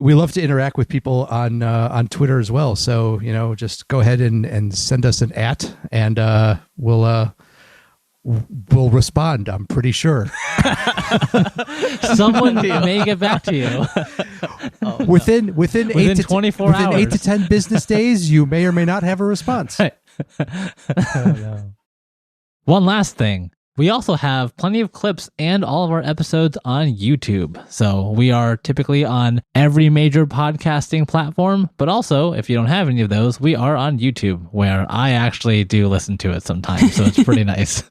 We love to interact with people on Twitter as well. So, just go ahead and send us an @ and we'll respond, I'm pretty sure. Someone may get back to you. Within 24 within hours. 8 to 10 business days, you may or may not have a response. One last thing. We also have plenty of clips and all of our episodes on YouTube. So we are typically on every major podcasting platform, but also if you don't have any of those, we are on YouTube where I actually do listen to it sometimes. So it's pretty nice.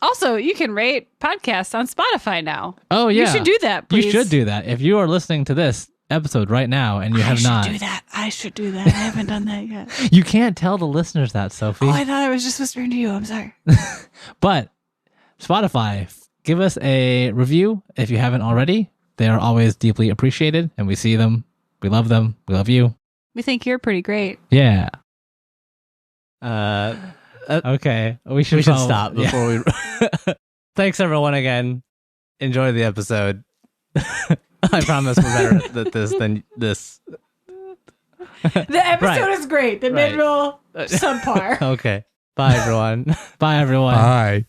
Also, you can rate podcasts on Spotify now. Oh, yeah. You should do that, please. You should do that. If you are listening to this episode right now and you have not. I should do that. I haven't done that yet. You can't tell the listeners that, Sophie. Oh, I thought I was just whispering to you. I'm sorry. But Spotify, give us a review if you haven't already. They are always deeply appreciated, and we see them. We love them. We love you. We think you're pretty great. Yeah. Okay. We should Stop before we. Thanks, everyone, again. Enjoy the episode. I promise we're better at this than this. The episode is great. The Right. mid-roll, subpar. Okay. Bye, everyone. Bye, everyone. Bye.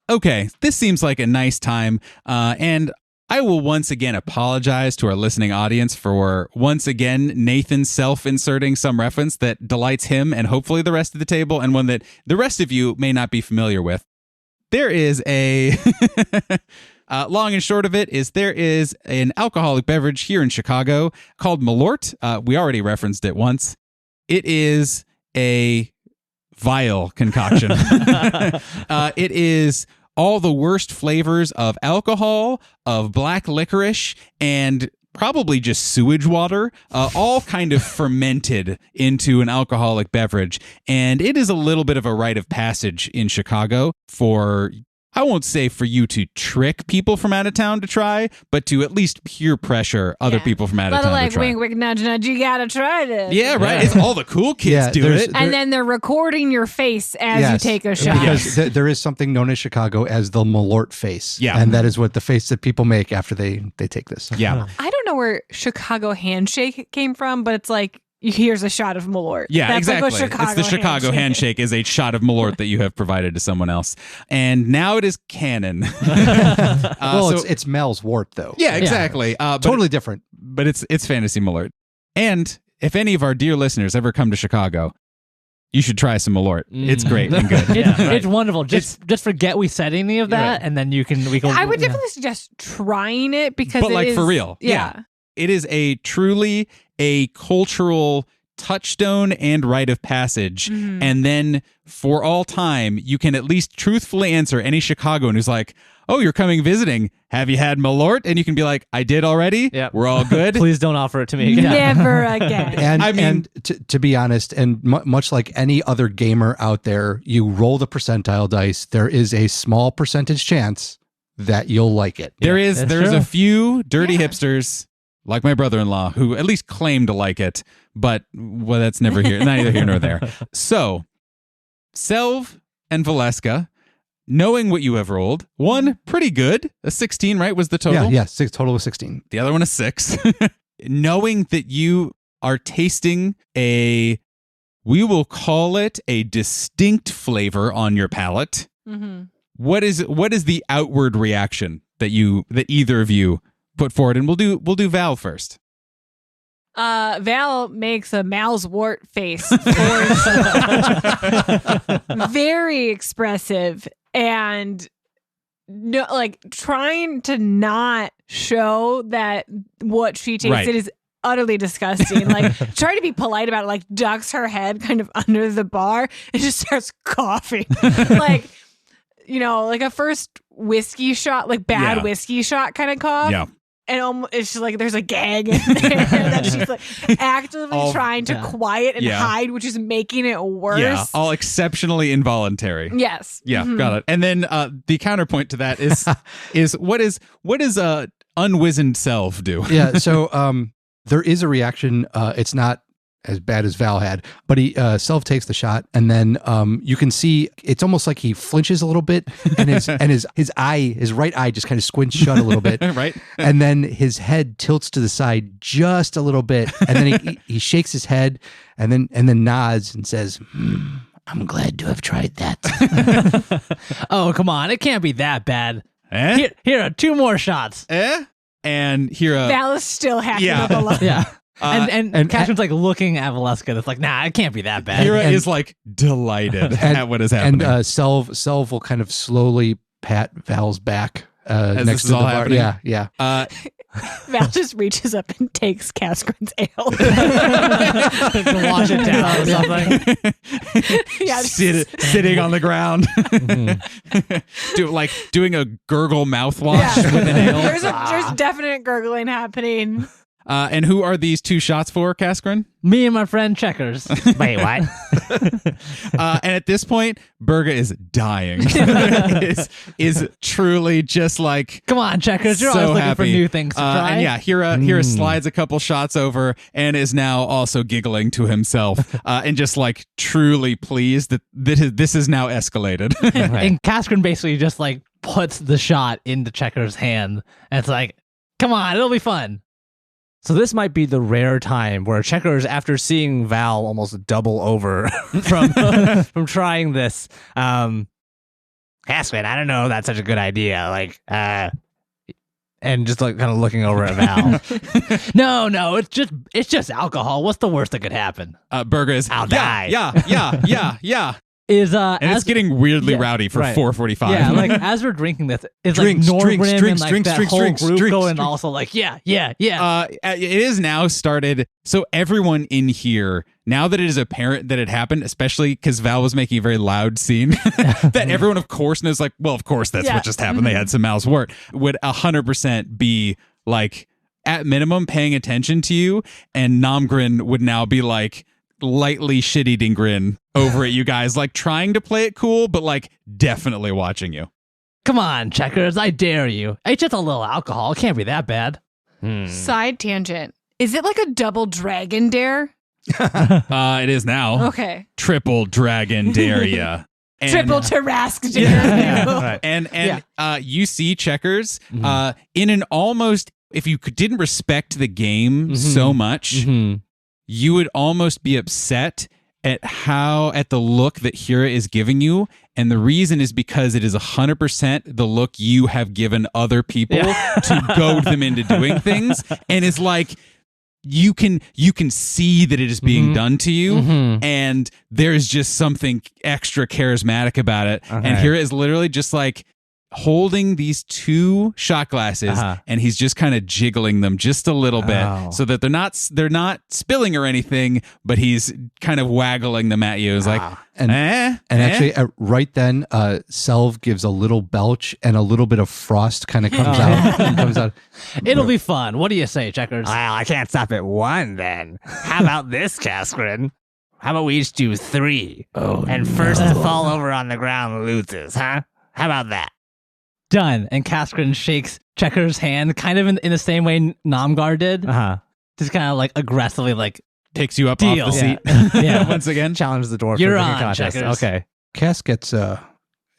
Okay, this seems like a nice time, and I will once again apologize to our listening audience for once again Nathan self-inserting some reference that delights him and hopefully the rest of the table, and one that the rest of you may not be familiar with. There is a long and short of it is there is an alcoholic beverage here in Chicago called Malort. We already referenced it once. It is a vile concoction. It is all the worst flavors of alcohol, of black licorice, and probably just sewage water, all kind of fermented into an alcoholic beverage. And it is a little bit of a rite of passage in Chicago for, I won't say for you to trick people from out of town to try, but to at least peer pressure other people from out of town to try. Wink, wink, nudge, nudge, you gotta try this. Yeah, right. It's all the cool kids do it. And then they're recording your face as you take a shot. Because there is something known in Chicago as the Malort face. Yeah. And that is what the face that people make after they take this. Yeah. I don't know where Chicago handshake came from, but it's like, here's a shot of Malort. Yeah, That's exactly. Like It's the Chicago handshake is a shot of Malort that you have provided to someone else. And now it is canon. It's Mal's wort, though. Yeah, exactly. Totally different. But it's fantasy Malort. And if any of our dear listeners ever come to Chicago, you should try some Malort. It's great and good. It's wonderful. Just forget we said any of that, and then we can. I would definitely suggest trying it because but for real. Yeah. It is truly a cultural touchstone and rite of passage. Mm-hmm. And then for all time, you can at least truthfully answer any Chicagoan who's like, oh, you're coming visiting. Have you had Malort? And you can be like, I did already. Yep. We're all good. Please don't offer it to me. Never again. And I mean, to be honest, and much like any other gamer out there, you roll the percentile dice. There is a small percentage chance that you'll like it. There's true. a few dirty hipsters like my brother-in-law who at least claim to like it, but that's neither here nor there. So, Selv and Valeska, knowing what you have rolled, one pretty good, a 16, right, was the total? Yeah, total of 16. The other one a 6. Knowing that you are tasting we will call it a distinct flavor on your palate. Mm-hmm. What is the outward reaction that either of you put forward? And we'll do Val first. Val makes a Mal's wart face. Very expressive and trying to not show that what she tasted is utterly disgusting. Try to be polite about it, ducks her head kind of under the bar and just starts coughing. A first whiskey shot, bad whiskey shot kind of cough. Yeah. And it's just there's a gag in there that she's actively trying to quiet and hide, which is making it worse. Yeah, all exceptionally involuntary. Yes. Yeah, got it. And then the counterpoint to that is what does unwizened self do? Yeah, so there is a reaction. It's not as bad as Val had, but he Selv takes the shot, and then you can see it's almost like he flinches a little bit, and his right eye just kind of squints shut a little bit, right, and then his head tilts to the side just a little bit, and then he shakes his head, and then nods and says, I'm glad to have tried that. Oh, come on. It can't be that bad. Eh? Here are 2 more shots. And here Val is still hacking up a lot. Yeah. And Catherine's looking at Valeska. That's nah, it can't be that bad. Hira is delighted at what is happening. And Selv will kind of slowly pat Val's back as next this to is the all bar. happening. Yeah. Val just reaches up and takes Caskrin's ale. To wash it down or something. Yeah, sitting on the ground. Doing a gurgle mouthwash with an ale. There's definite gurgling happening. And who are these 2 shots for, Caskrin? Me and my friend Checkers. Wait, what? And at this point, Berga is dying. is truly just come on, Checkers. You're so always looking happy. for new things to try. And Hira slides a couple shots over and is now also giggling to himself and just truly pleased that this is now escalated. And Caskrin basically just puts the shot into Checkers' hand. And it's come on, it'll be fun. So this might be the rare time where Checkers, after seeing Val almost double over from trying this, Caskrin, I don't know if that's such a good idea. And just kind of looking over at Val. No, it's just alcohol. What's the worst that could happen? Berga is, I'll die. Yeah. And it's getting weirdly rowdy for 4:45. Yeah, as we're drinking this, it's Drinks, Norgrim drinks, and that whole group drinks, going also yeah. It is now started. So everyone in here, now that it is apparent that it happened, especially because Val was making a very loud scene, that everyone of course knows well, of course that's what just happened. They had some Mal's wort, would 100% be at minimum paying attention to you, and Namgrin would now be like lightly shit-eating grin over at you guys, like trying to play it cool, but like definitely watching you. Come on, Checkers, I dare you. It's just a little alcohol. It can't be that bad. Side tangent. Is it like a double dragon dare? It is now. Okay. Triple dragon dare ya. Triple Tarask dare. Right. And you see Checkers in an almost, if you didn't respect the game so much, you would almost be upset at the look that Hira is giving you. And the reason is because it is 100% the look you have given other people to goad them into doing things. And it's like, you can see that it is being done to you, and there's just something extra charismatic about it. Okay. And Hira is literally just like holding these 2 shot glasses, and he's just kind of jiggling them just a little bit so that they're not spilling or anything, but he's kind of waggling them at you. It's like, actually, right then, Selv gives a little belch, and a little bit of frost kind of comes out. It'll be fun. What do you say, Checkers? Well, I can't stop at 1 then. How about this, Kaskrin? How about we each do 3? And first to fall over on the ground loses, huh? How about that? Done. And Kaskrin shakes Checkers' hand, kind of in the same way Namgar did. Just kind of like aggressively, like, takes you up deal. off the seat. Yeah. Once again. Challenge the dwarf. You're for drinking on, contest. Checkers. Okay. Cass gets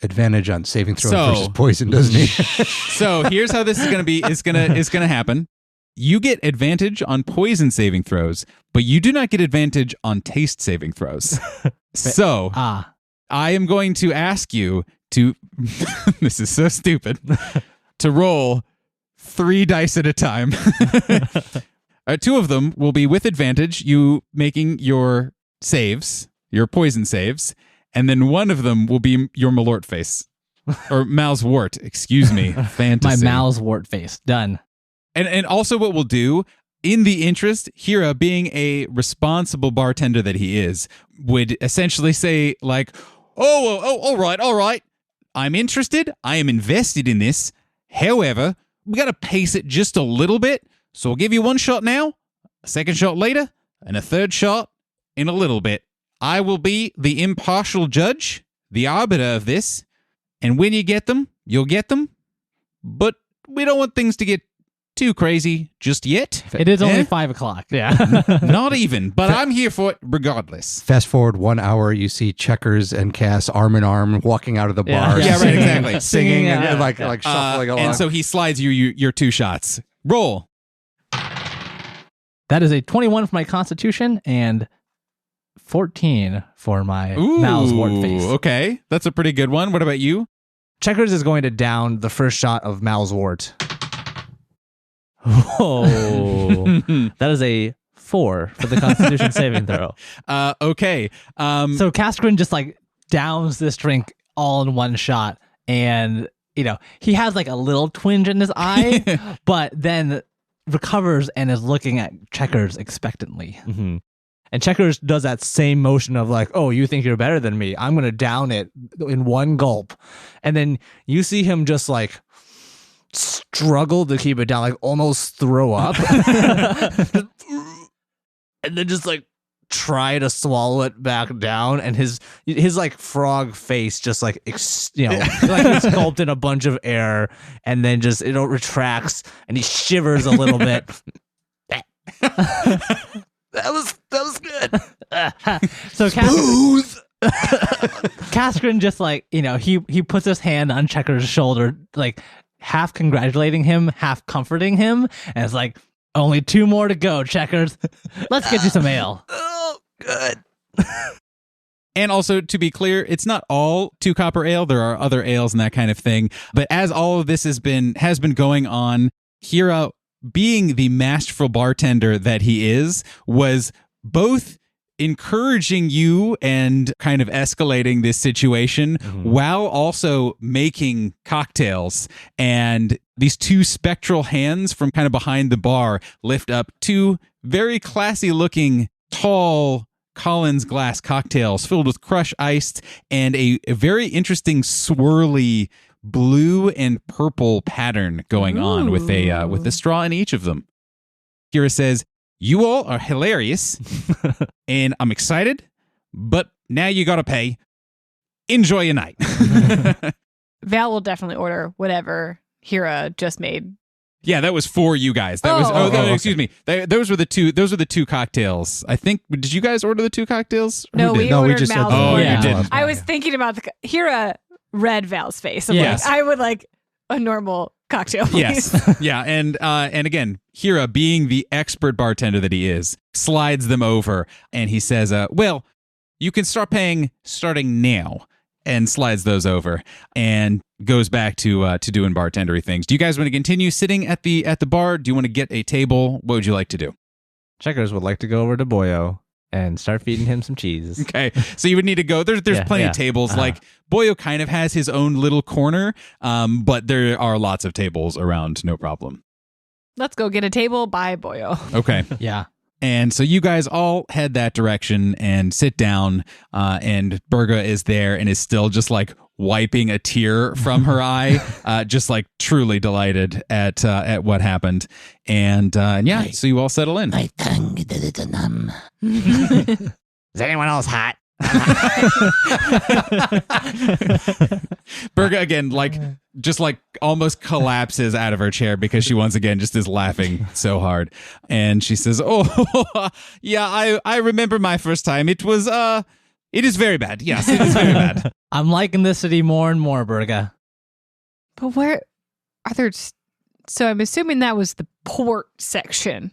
advantage on saving throws So- versus poison, doesn't he? So here's how this is going to be. It's gonna happen. You get advantage on poison saving throws, but you do not get advantage on taste saving throws. So I am going to ask you to, this is so stupid, to roll 3 dice at a time. 2 of them will be with advantage, you making your saves, your poison saves, and then 1 of them will be your Malort face. Or Mal's wart, excuse me. Fantasy. My Mal's wart face. Done. And also what we'll do, in the interest, Hira, being a responsible bartender that he is, would essentially say like, all right. I'm interested. I am invested in this. However, we got to pace it just a little bit. So I'll give you 1 shot now, a 2nd shot later, and a 3rd shot in a little bit. I will be the impartial judge, the arbiter of this. And when you get them, you'll get them. But we don't want things to get too crazy just yet. It is only 5 o'clock. Yeah. Not even, but I'm here for it regardless. Fast forward 1 hour, you see Checkers and Cass arm in arm walking out of the bar. Yeah, right, exactly. Singing and Yeah. like shuffling along. And so he slides you your 2 shots. Roll. That is a 21 for my constitution and 14 for my Mal's wart face. Okay. That's a pretty good one. What about you? Checkers is going to down the first shot of Mal's wart. Whoa. That is a 4 for the constitution saving throw. Okay. So Kaskrin just like downs this drink all in 1 shot, and he has like a little twinge in his eye, but then recovers and is looking at Checkers expectantly. And Checkers does that same motion of like, oh, you think you're better than me? I'm going to down it in 1 gulp. And then you see him just like struggle to keep it down, like almost throw up. And then just like try to swallow it back down. And his like frog face just like, like he's gulped in a bunch of air, and then just, it retracts and he shivers a little bit. That was good. So Kaskrin just like, he puts his hand on Checkers' shoulder, like half congratulating him, half comforting him, and it's like, only 2 more to go, Checkers. Let's get you some ale. Oh, good. And also, to be clear, it's not all 2 copper ale. There are other ales and that kind of thing. But as all of this has been going on, Hira, being the masterful bartender that he is, was both encouraging you and kind of escalating this situation while also making cocktails. And these 2 spectral hands from kind of behind the bar lift up 2 very classy looking, tall Collins glass cocktails filled with crushed ice and a very interesting swirly blue and purple pattern going on with a straw in each of them. Kira says, "You all are hilarious, and I'm excited, but now you gotta pay. Enjoy your night." Val will definitely order whatever Hira just made. Yeah, that was for you guys. That was. Excuse me. Those were the two cocktails. I think. Did you guys order the 2 cocktails? No, we No, we ordered just said Mal's the- Oh, order. you didn't. I was thinking about Hira read Val's face. I'm Yes. like, I would like a normal cocktail, please. Yes. Yeah, and again, Hira, being the expert bartender that he is, slides them over, and he says, "Well, you can start paying starting now." And slides those over and goes back to doing bartendery things. Do you guys want to continue sitting at the bar? Do you want to get a table? What would you like to do? Checkers would like to go over to Boyo and start feeding him some cheese. Okay, so you would need to go. There's plenty of tables. Like Boyo kind of has his own little corner, but there are lots of tables around. No problem. Let's go get a table by Boyo. Okay. Yeah. And so you guys all head that direction and sit down, and Berga is there and is still just like wiping a tear from her eye, just like truly delighted at what happened. And yeah, so you all settle in. My tongue is a little numb. Is anyone else hot? Berga again, like just like almost collapses out of her chair because she once again just is laughing so hard. And she says, "Oh, yeah, I remember my first time. It is very bad. Yes, it is very bad." I'm liking this city more and more, Berga. But where are there? So I'm assuming that was the port section.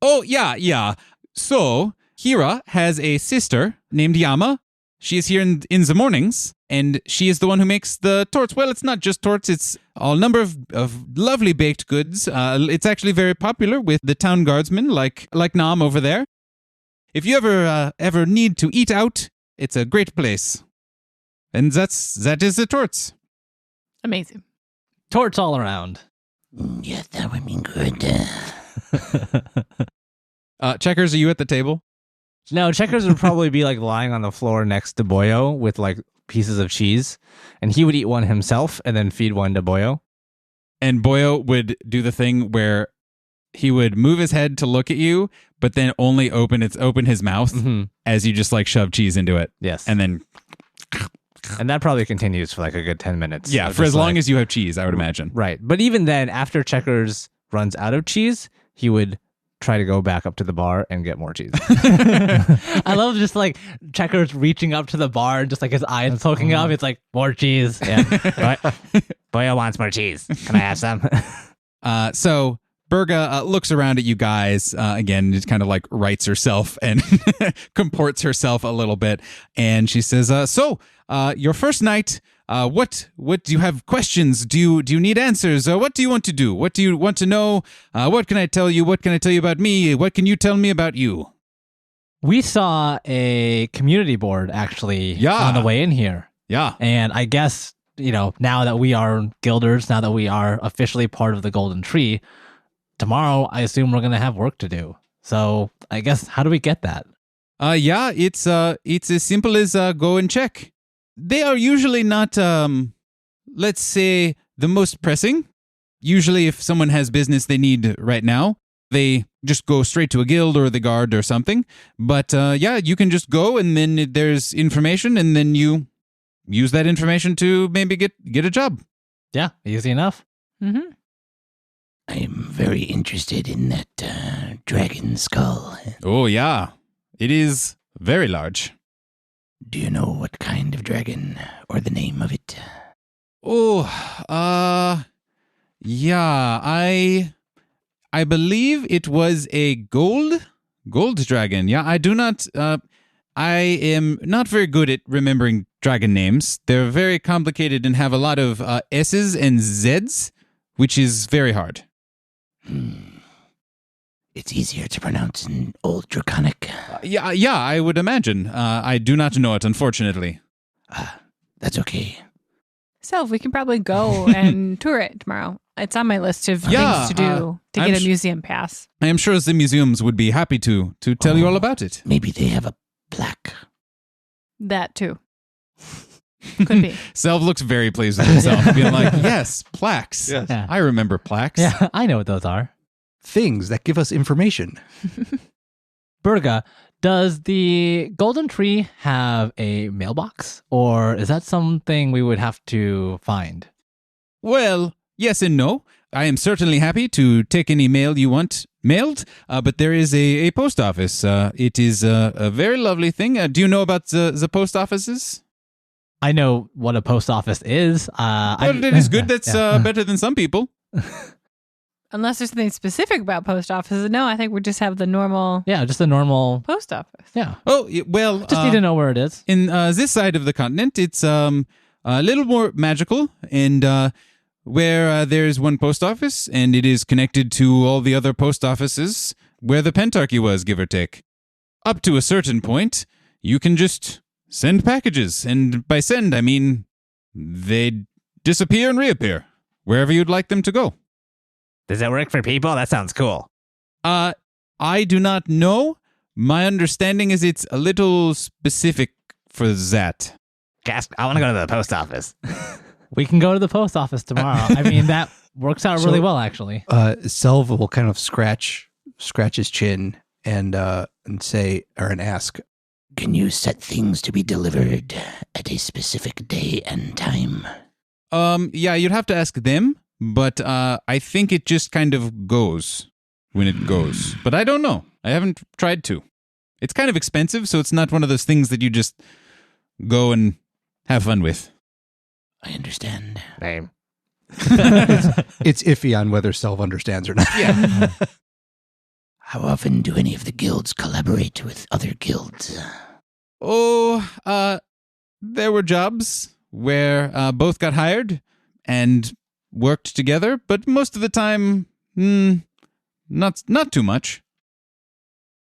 Oh, yeah. So Hira has a sister named Yama. She is here in the mornings, and she is the one who makes the torts. Well, it's not just torts, it's a number of lovely baked goods. It's actually very popular with the town guardsmen, like Nam over there. If you ever need to eat out, it's a great place. And that is the torts. Amazing. Torts all around. Yes, that would be good. Checkers, are you at the table? No, Checkers would probably be like lying on the floor next to Boyo with like pieces of cheese, and he would eat one himself and then feed one to Boyo. And Boyo would do the thing where he would move his head to look at you, but then only open his mouth as you just like shove cheese into it. Yes. And then And that probably continues for like a good 10 minutes. yeah, for as long as you have cheese, I would imagine. Right. But even then, after Checkers runs out of cheese, he would try to go back up to the bar and get more cheese. I love just like Checkers reaching up to the bar and just like his eyes poking up. It's like, more cheese. Yeah. Boyo wants more cheese. Can I have some? So Berga looks around at you guys again, just kind of like rights herself and comports herself a little bit, and she says, "So, your first night. What do you have questions? Do you need answers? What do you want to do? What do you want to know? What can I tell you? What can I tell you about me? What can you tell me about you?" We saw a community board actually Yeah. on the way in here. Yeah. And I guess, now that we are guilders, now that we are officially part of the Golden Tree, tomorrow I assume we're going to have work to do. So I guess, how do we get that? Yeah, it's as simple as go and check. They are usually not, let's say, the most pressing. Usually if someone has business they need right now, they just go straight to a guild or the guard or something. But yeah, you can just go and then there's information and then you use that information to maybe get a job. Yeah, easy enough. Mm-hmm. I am very interested in that dragon skull. Oh, yeah. It is very large. Do you know what kind of dragon or the name of it? Oh, yeah, I believe it was a gold dragon. Yeah, I do not, I am not very good at remembering dragon names. They're very complicated and have a lot of S's and Z's, which is very hard. It's easier to pronounce in Old Draconic. Yeah, I would imagine. I do not know it, unfortunately. That's okay. So we can probably go and tour it tomorrow. It's on my list of Yeah, things to do to I'm get a museum pass. I am sure the museums would be happy to tell you all about it. Maybe they have a plaque. That too. Could be. Selv looks very pleased with himself, being like, yes, plaques. Yes. Yeah. I remember plaques. Yeah, I know what those are. things that give us information. Burga, does the Golden Tree have a mailbox? Or is that something we would have to find? Well, yes and no. I am certainly happy to take any mail you want mailed, but there is a post office. It is a very lovely thing. Do you know about the post offices? I know what a post office is. Well, it is good. That's better than some people. Unless there's something specific about post offices. No, I think we just have the normal Yeah, just a normal. post office. Yeah. Oh, well. Just need to know where it is. In this side of the continent, it's a little more magical, and where there's one post office, and it is connected to all the other post offices where the Pentarchy was, give or take. Up to a certain point, you can just send packages, and by send, I mean they disappear and reappear wherever you'd like them to go. Does it work for people? That sounds cool. I do not know. My understanding is it's a little specific for that. I want to go to the post office. We can go to the post office tomorrow. I mean, that works out really well, actually. Selva will kind of scratch his chin and say and ask, Can you set things to be delivered at a specific day and time? Yeah, you'd have to ask them, but I think it just kind of goes when it goes. But I don't know. I haven't tried to. It's kind of expensive, so it's not one of those things that you just go and have fun with. I understand. Name. it's iffy on whether Selva understands or not. Yeah. How often do any of the guilds collaborate with other guilds? Oh, there were jobs where both got hired and worked together, but most of the time, not too much.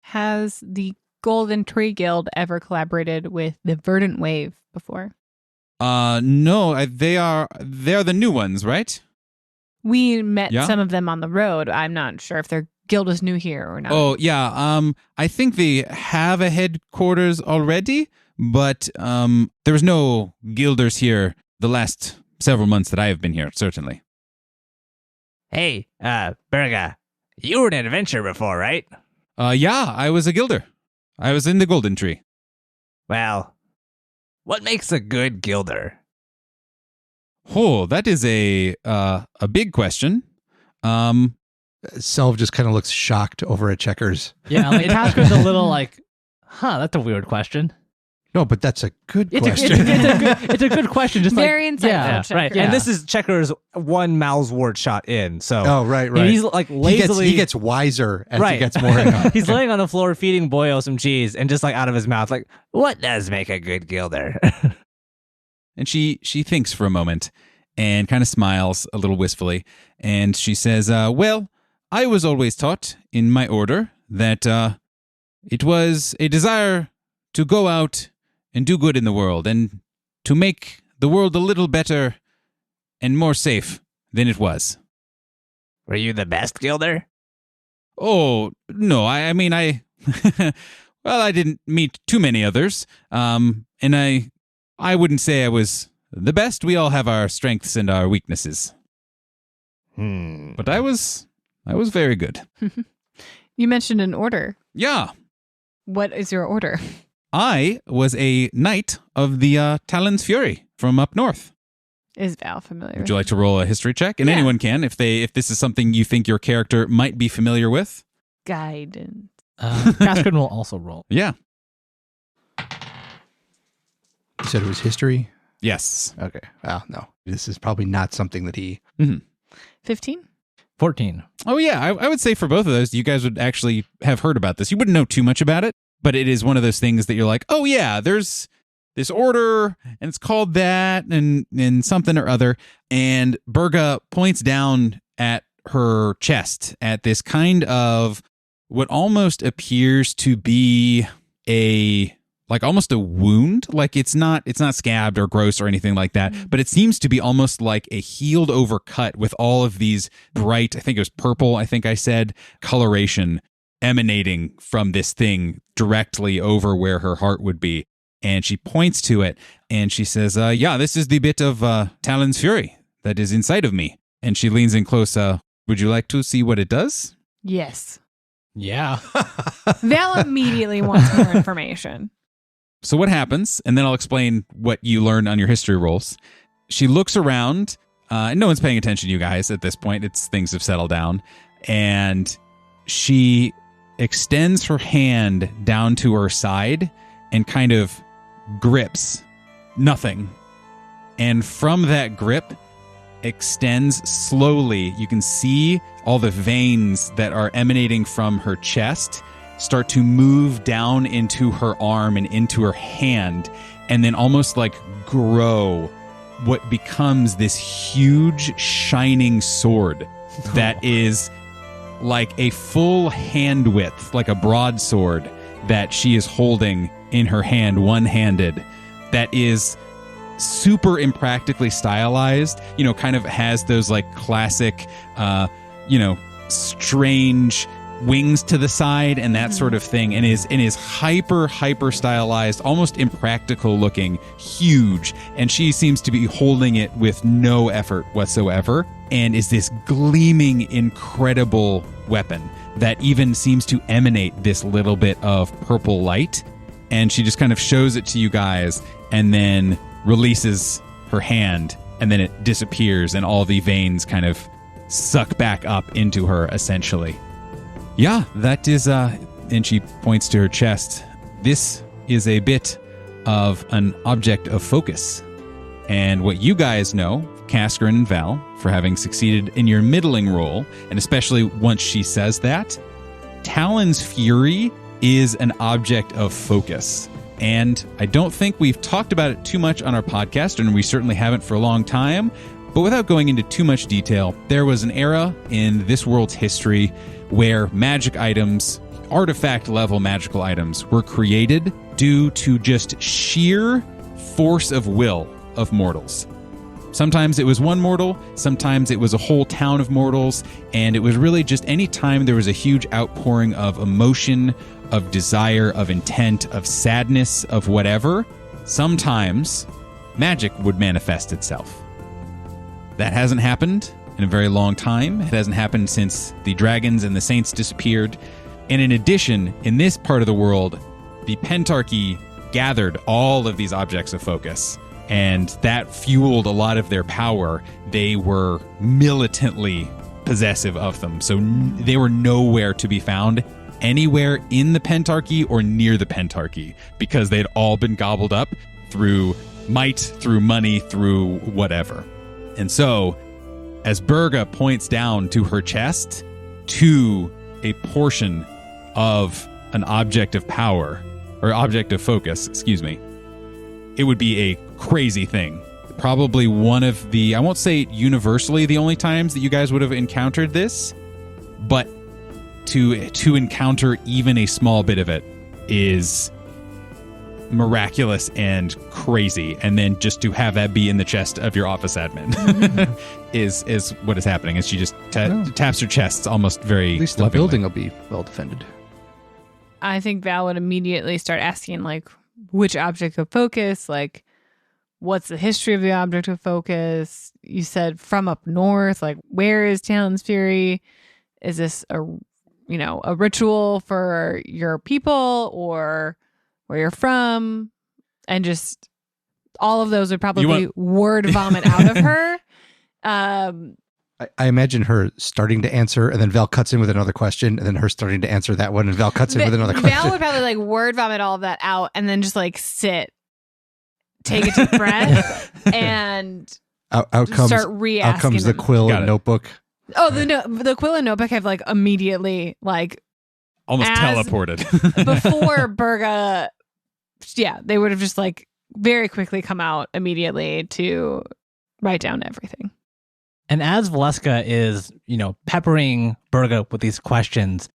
Has the Golden Tree Guild ever collaborated with the Verdant Wave before? No, they are the new ones, right? We met Yeah? some of them on the road. I'm not sure if their guild is new here or not. Oh, yeah. I think they have a headquarters already, but there was no guilders here the last several months that I have been here, certainly. Hey, Burga, you were an adventurer before, right? Yeah, I was a guilder. I was in the Golden Tree. Well, what makes a good guilder? Oh, that is a big question. Selva just kind of looks shocked over at Checkers. Yeah, like Tasker's a little like, that's a weird question. No, but that's a good It's question. it's a good question. Just Very like, insightful, yeah, Checkers. Right, Yeah. and this is Checker's one Malsword shot in, so Oh, right. And he's like lazily. He gets wiser as he Right. gets more. he's laying on the floor feeding Boyo some cheese, and just like out of his mouth, like, what does make a good guilder? And she thinks for a moment and kind of smiles a little wistfully. And she says, well, I was always taught in my order that it was a desire to go out and do good in the world and to make the world a little better and more safe than it was. Were you the best guilder? Oh, no, I mean, well, I didn't meet too many others. And I wouldn't say I was the best. We all have our strengths and our weaknesses. But I was very good. You mentioned an order. Yeah. What is your order? I was a knight of the Talon's Fury from up north. Is Val familiar? Would you like to roll a history check? And Yeah. anyone can if this is something you think your character might be familiar with. Guidance. Tasker will also roll. Yeah. You said it was history? Yes. Okay. Well, no. This is probably not something that he... 15? 14. Oh, yeah. I would say for both of those, you guys would actually have heard about this. You wouldn't know too much about it, but it is one of those things that you're like, oh, yeah, there's this order, and it's called that, and something or other. And Burga points down at her chest at this kind of what almost appears to be almost a wound. Like it's not scabbed or gross or anything like that, but it seems to be almost like a healed over cut with all of these bright, I think it was purple, I think I said, coloration emanating from this thing directly over where her heart would be. And she points to it and she says, yeah, this is the bit of Talon's Fury that is inside of me. And she leans in close. Would you like to see what it does? Yes. Yeah. Val immediately wants more information. So what happens, and then I'll explain what you learned on your history rolls. She looks around, and no one's paying attention to you guys at this point. Things have settled down. And she extends her hand down to her side and kind of grips nothing. And from that grip extends slowly. You can see all the veins that are emanating from her chest start to move down into her arm and into her hand, and then almost like grow what becomes this huge shining sword that is like a full hand width, like a broadsword that she is holding in her hand, one-handed, that is super impractically stylized, kind of has those like classic, strange wings to the side and that sort of thing, and is hyper stylized, almost impractical looking, huge, and she seems to be holding it with no effort whatsoever, and is this gleaming, incredible weapon that even seems to emanate this little bit of purple light. And she just kind of shows it to you guys and then releases her hand, and then it disappears and all the veins kind of suck back up into her, essentially. Yeah, that is, and she points to her chest. This is a bit of an object of focus. And what you guys know, Cascarin and Val, for having succeeded in your middling roll, and especially once she says that, Talon's Fury is an object of focus. And I don't think we've talked about it too much on our podcast, and we certainly haven't for a long time. But without going into too much detail, there was an era in this world's history where magic items, artifact-level magical items, were created due to just sheer force of will of mortals. Sometimes it was one mortal, sometimes it was a whole town of mortals, and it was really just any time there was a huge outpouring of emotion, of desire, of intent, of sadness, of whatever, sometimes magic would manifest itself. That hasn't happened in a very long time. It hasn't happened since the dragons and the saints disappeared. And in addition, in this part of the world, the Pentarchy gathered all of these objects of focus, and that fueled a lot of their power. They were militantly possessive of them, so they were nowhere to be found anywhere in the Pentarchy or near the Pentarchy, because they'd all been gobbled up through might, through money, through whatever. And so, as Berga points down to her chest, to a portion of an object of power, or object of focus, it would be a crazy thing. Probably one of the, I won't say universally the only times that you guys would have encountered this, but to encounter even a small bit of it is miraculous and crazy. And then just to have that be in the chest of your office admin is what is happening. As she just taps her chest almost very At least the lovingly. building will be well defended. I think Val would immediately start asking, like, which object of focus, like, what's the history of the object of focus? You said from up north, like, where is Talon's Fury? Is this a ritual for your people, or where you're from? And just all of those would probably word vomit out of her. I imagine her starting to answer, and then Val cuts in with another question, and then her starting to answer that one, and Val cuts in with another question. Val would probably like word vomit all of that out, and then just like sit, take a deep breath, and out comes, start re-asking. out comes the quill and notebook. Oh, the quill and notebook have like immediately like Almost teleported. before Berga. Yeah, they would have just like very quickly come out immediately to write down everything. And as Valeska is, peppering Berga with these questions,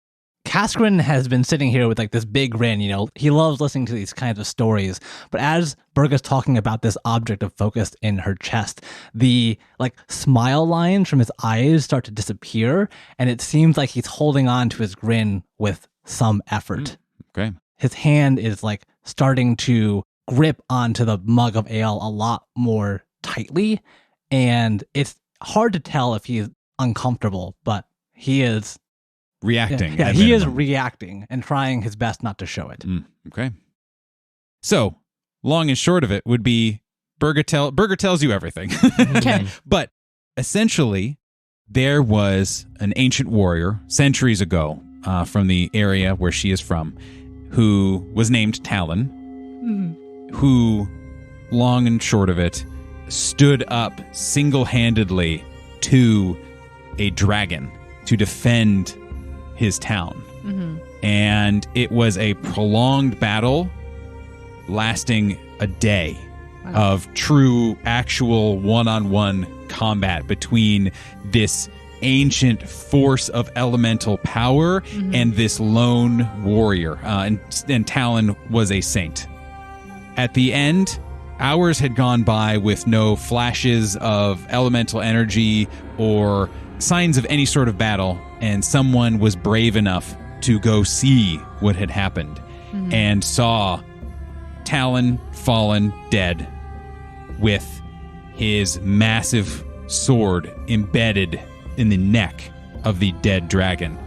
Cascarin has been sitting here with like this big grin. He loves listening to these kinds of stories. But as Berga's talking about this object of focus in her chest, the like smile lines from his eyes start to disappear, and it seems like he's holding on to his grin with some effort. Okay. His hand is like starting to grip onto the mug of ale a lot more tightly, and it's hard to tell if he's uncomfortable, but he is reacting. Yeah, at he is minimum. reacting and trying his best not to show it. Okay. So, long and short of it would be Burger tells you everything. Okay. But essentially, there was an ancient warrior centuries ago from the area where she is from who was named Talon, who, long and short of it, stood up single-handedly to a dragon to defend his town. And it was a prolonged battle lasting a day of true, actual one-on-one combat between this ancient force of elemental power and this lone warrior. And Talon was a saint. At the end, hours had gone by with no flashes of elemental energy or signs of any sort of battle, and someone was brave enough to go see what had happened and saw Talon fallen dead with his massive sword embedded in the neck of the dead dragon.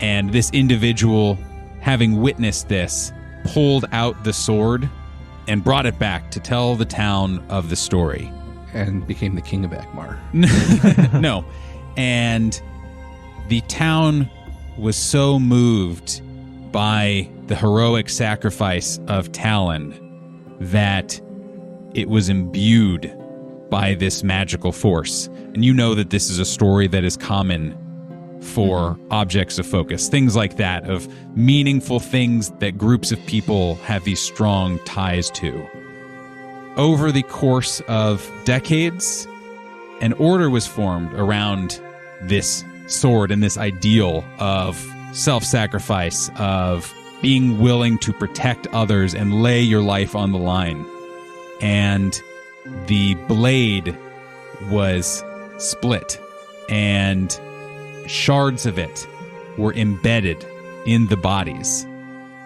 And this individual, having witnessed this, pulled out the sword and brought it back to tell the town of the story. And became the king of AGMAR. No. And the town was so moved by the heroic sacrifice of Talon that it was imbued by this magical force. And you know that this is a story that is common for objects of focus, things like that, of meaningful things that groups of people have these strong ties to. Over the course of decades, an order was formed around this sword and this ideal of self-sacrifice, of being willing to protect others and lay your life on the line. And the blade was split, and shards of it were embedded in the bodies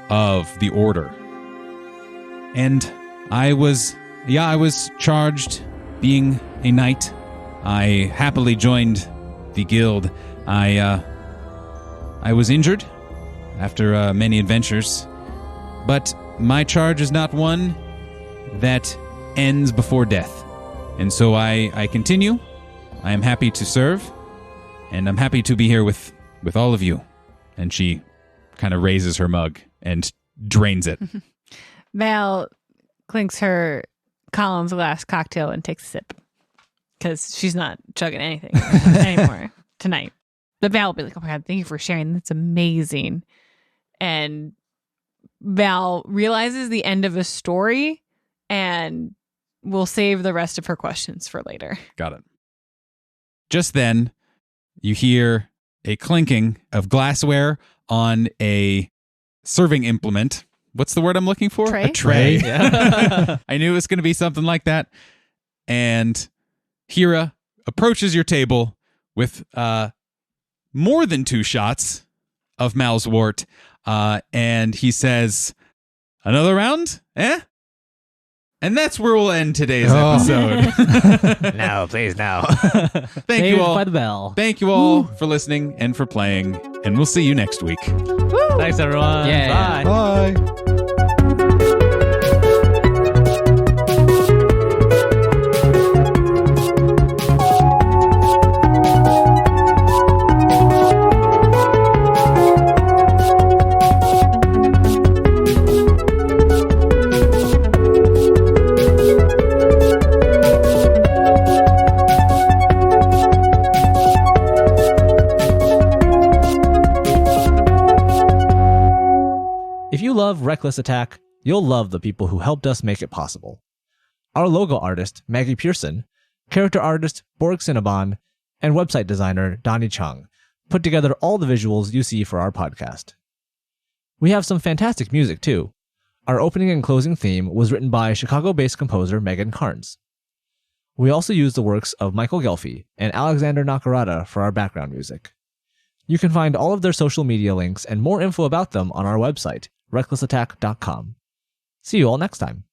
of the order. And I was charged being a knight. I happily joined the guild. I was injured after many adventures, but my charge is not one that ends before death. And so I continue. I am happy to serve, and I'm happy to be here with all of you. And she kind of raises her mug and drains it. Val clinks her Collins glass cocktail and takes a sip because she's not chugging anything anymore tonight. But Val will be like, "Oh my God, thank you for sharing. That's amazing." And Val realizes the end of a story and will save the rest of her questions for later. Got it. Just then, you hear a clinking of glassware on a serving implement. What's the word I'm looking for? Tray? A tray. Yeah. I knew it was going to be something like that. And Hira approaches your table with more than 2 shots of Malswort, and he says, "Another round? Eh?" And that's where we'll end today's episode. No, please, no. Thank you all. By the bell. Thank you all for listening and for playing, and we'll see you next week. Thanks, everyone. Yeah. Bye. Bye. If you love Reckless Attack, you'll love the people who helped us make it possible. Our logo artist, Maggie Pearson, character artist, Borg Cinnabon, and website designer, Donnie Chung, put together all the visuals you see for our podcast. We have some fantastic music, too. Our opening and closing theme was written by Chicago-based composer Megan Carnes. We also used the works of Michael Gelfi and Alexander Nakarada for our background music. You can find all of their social media links and more info about them on our website, recklessattack.com. See you all next time.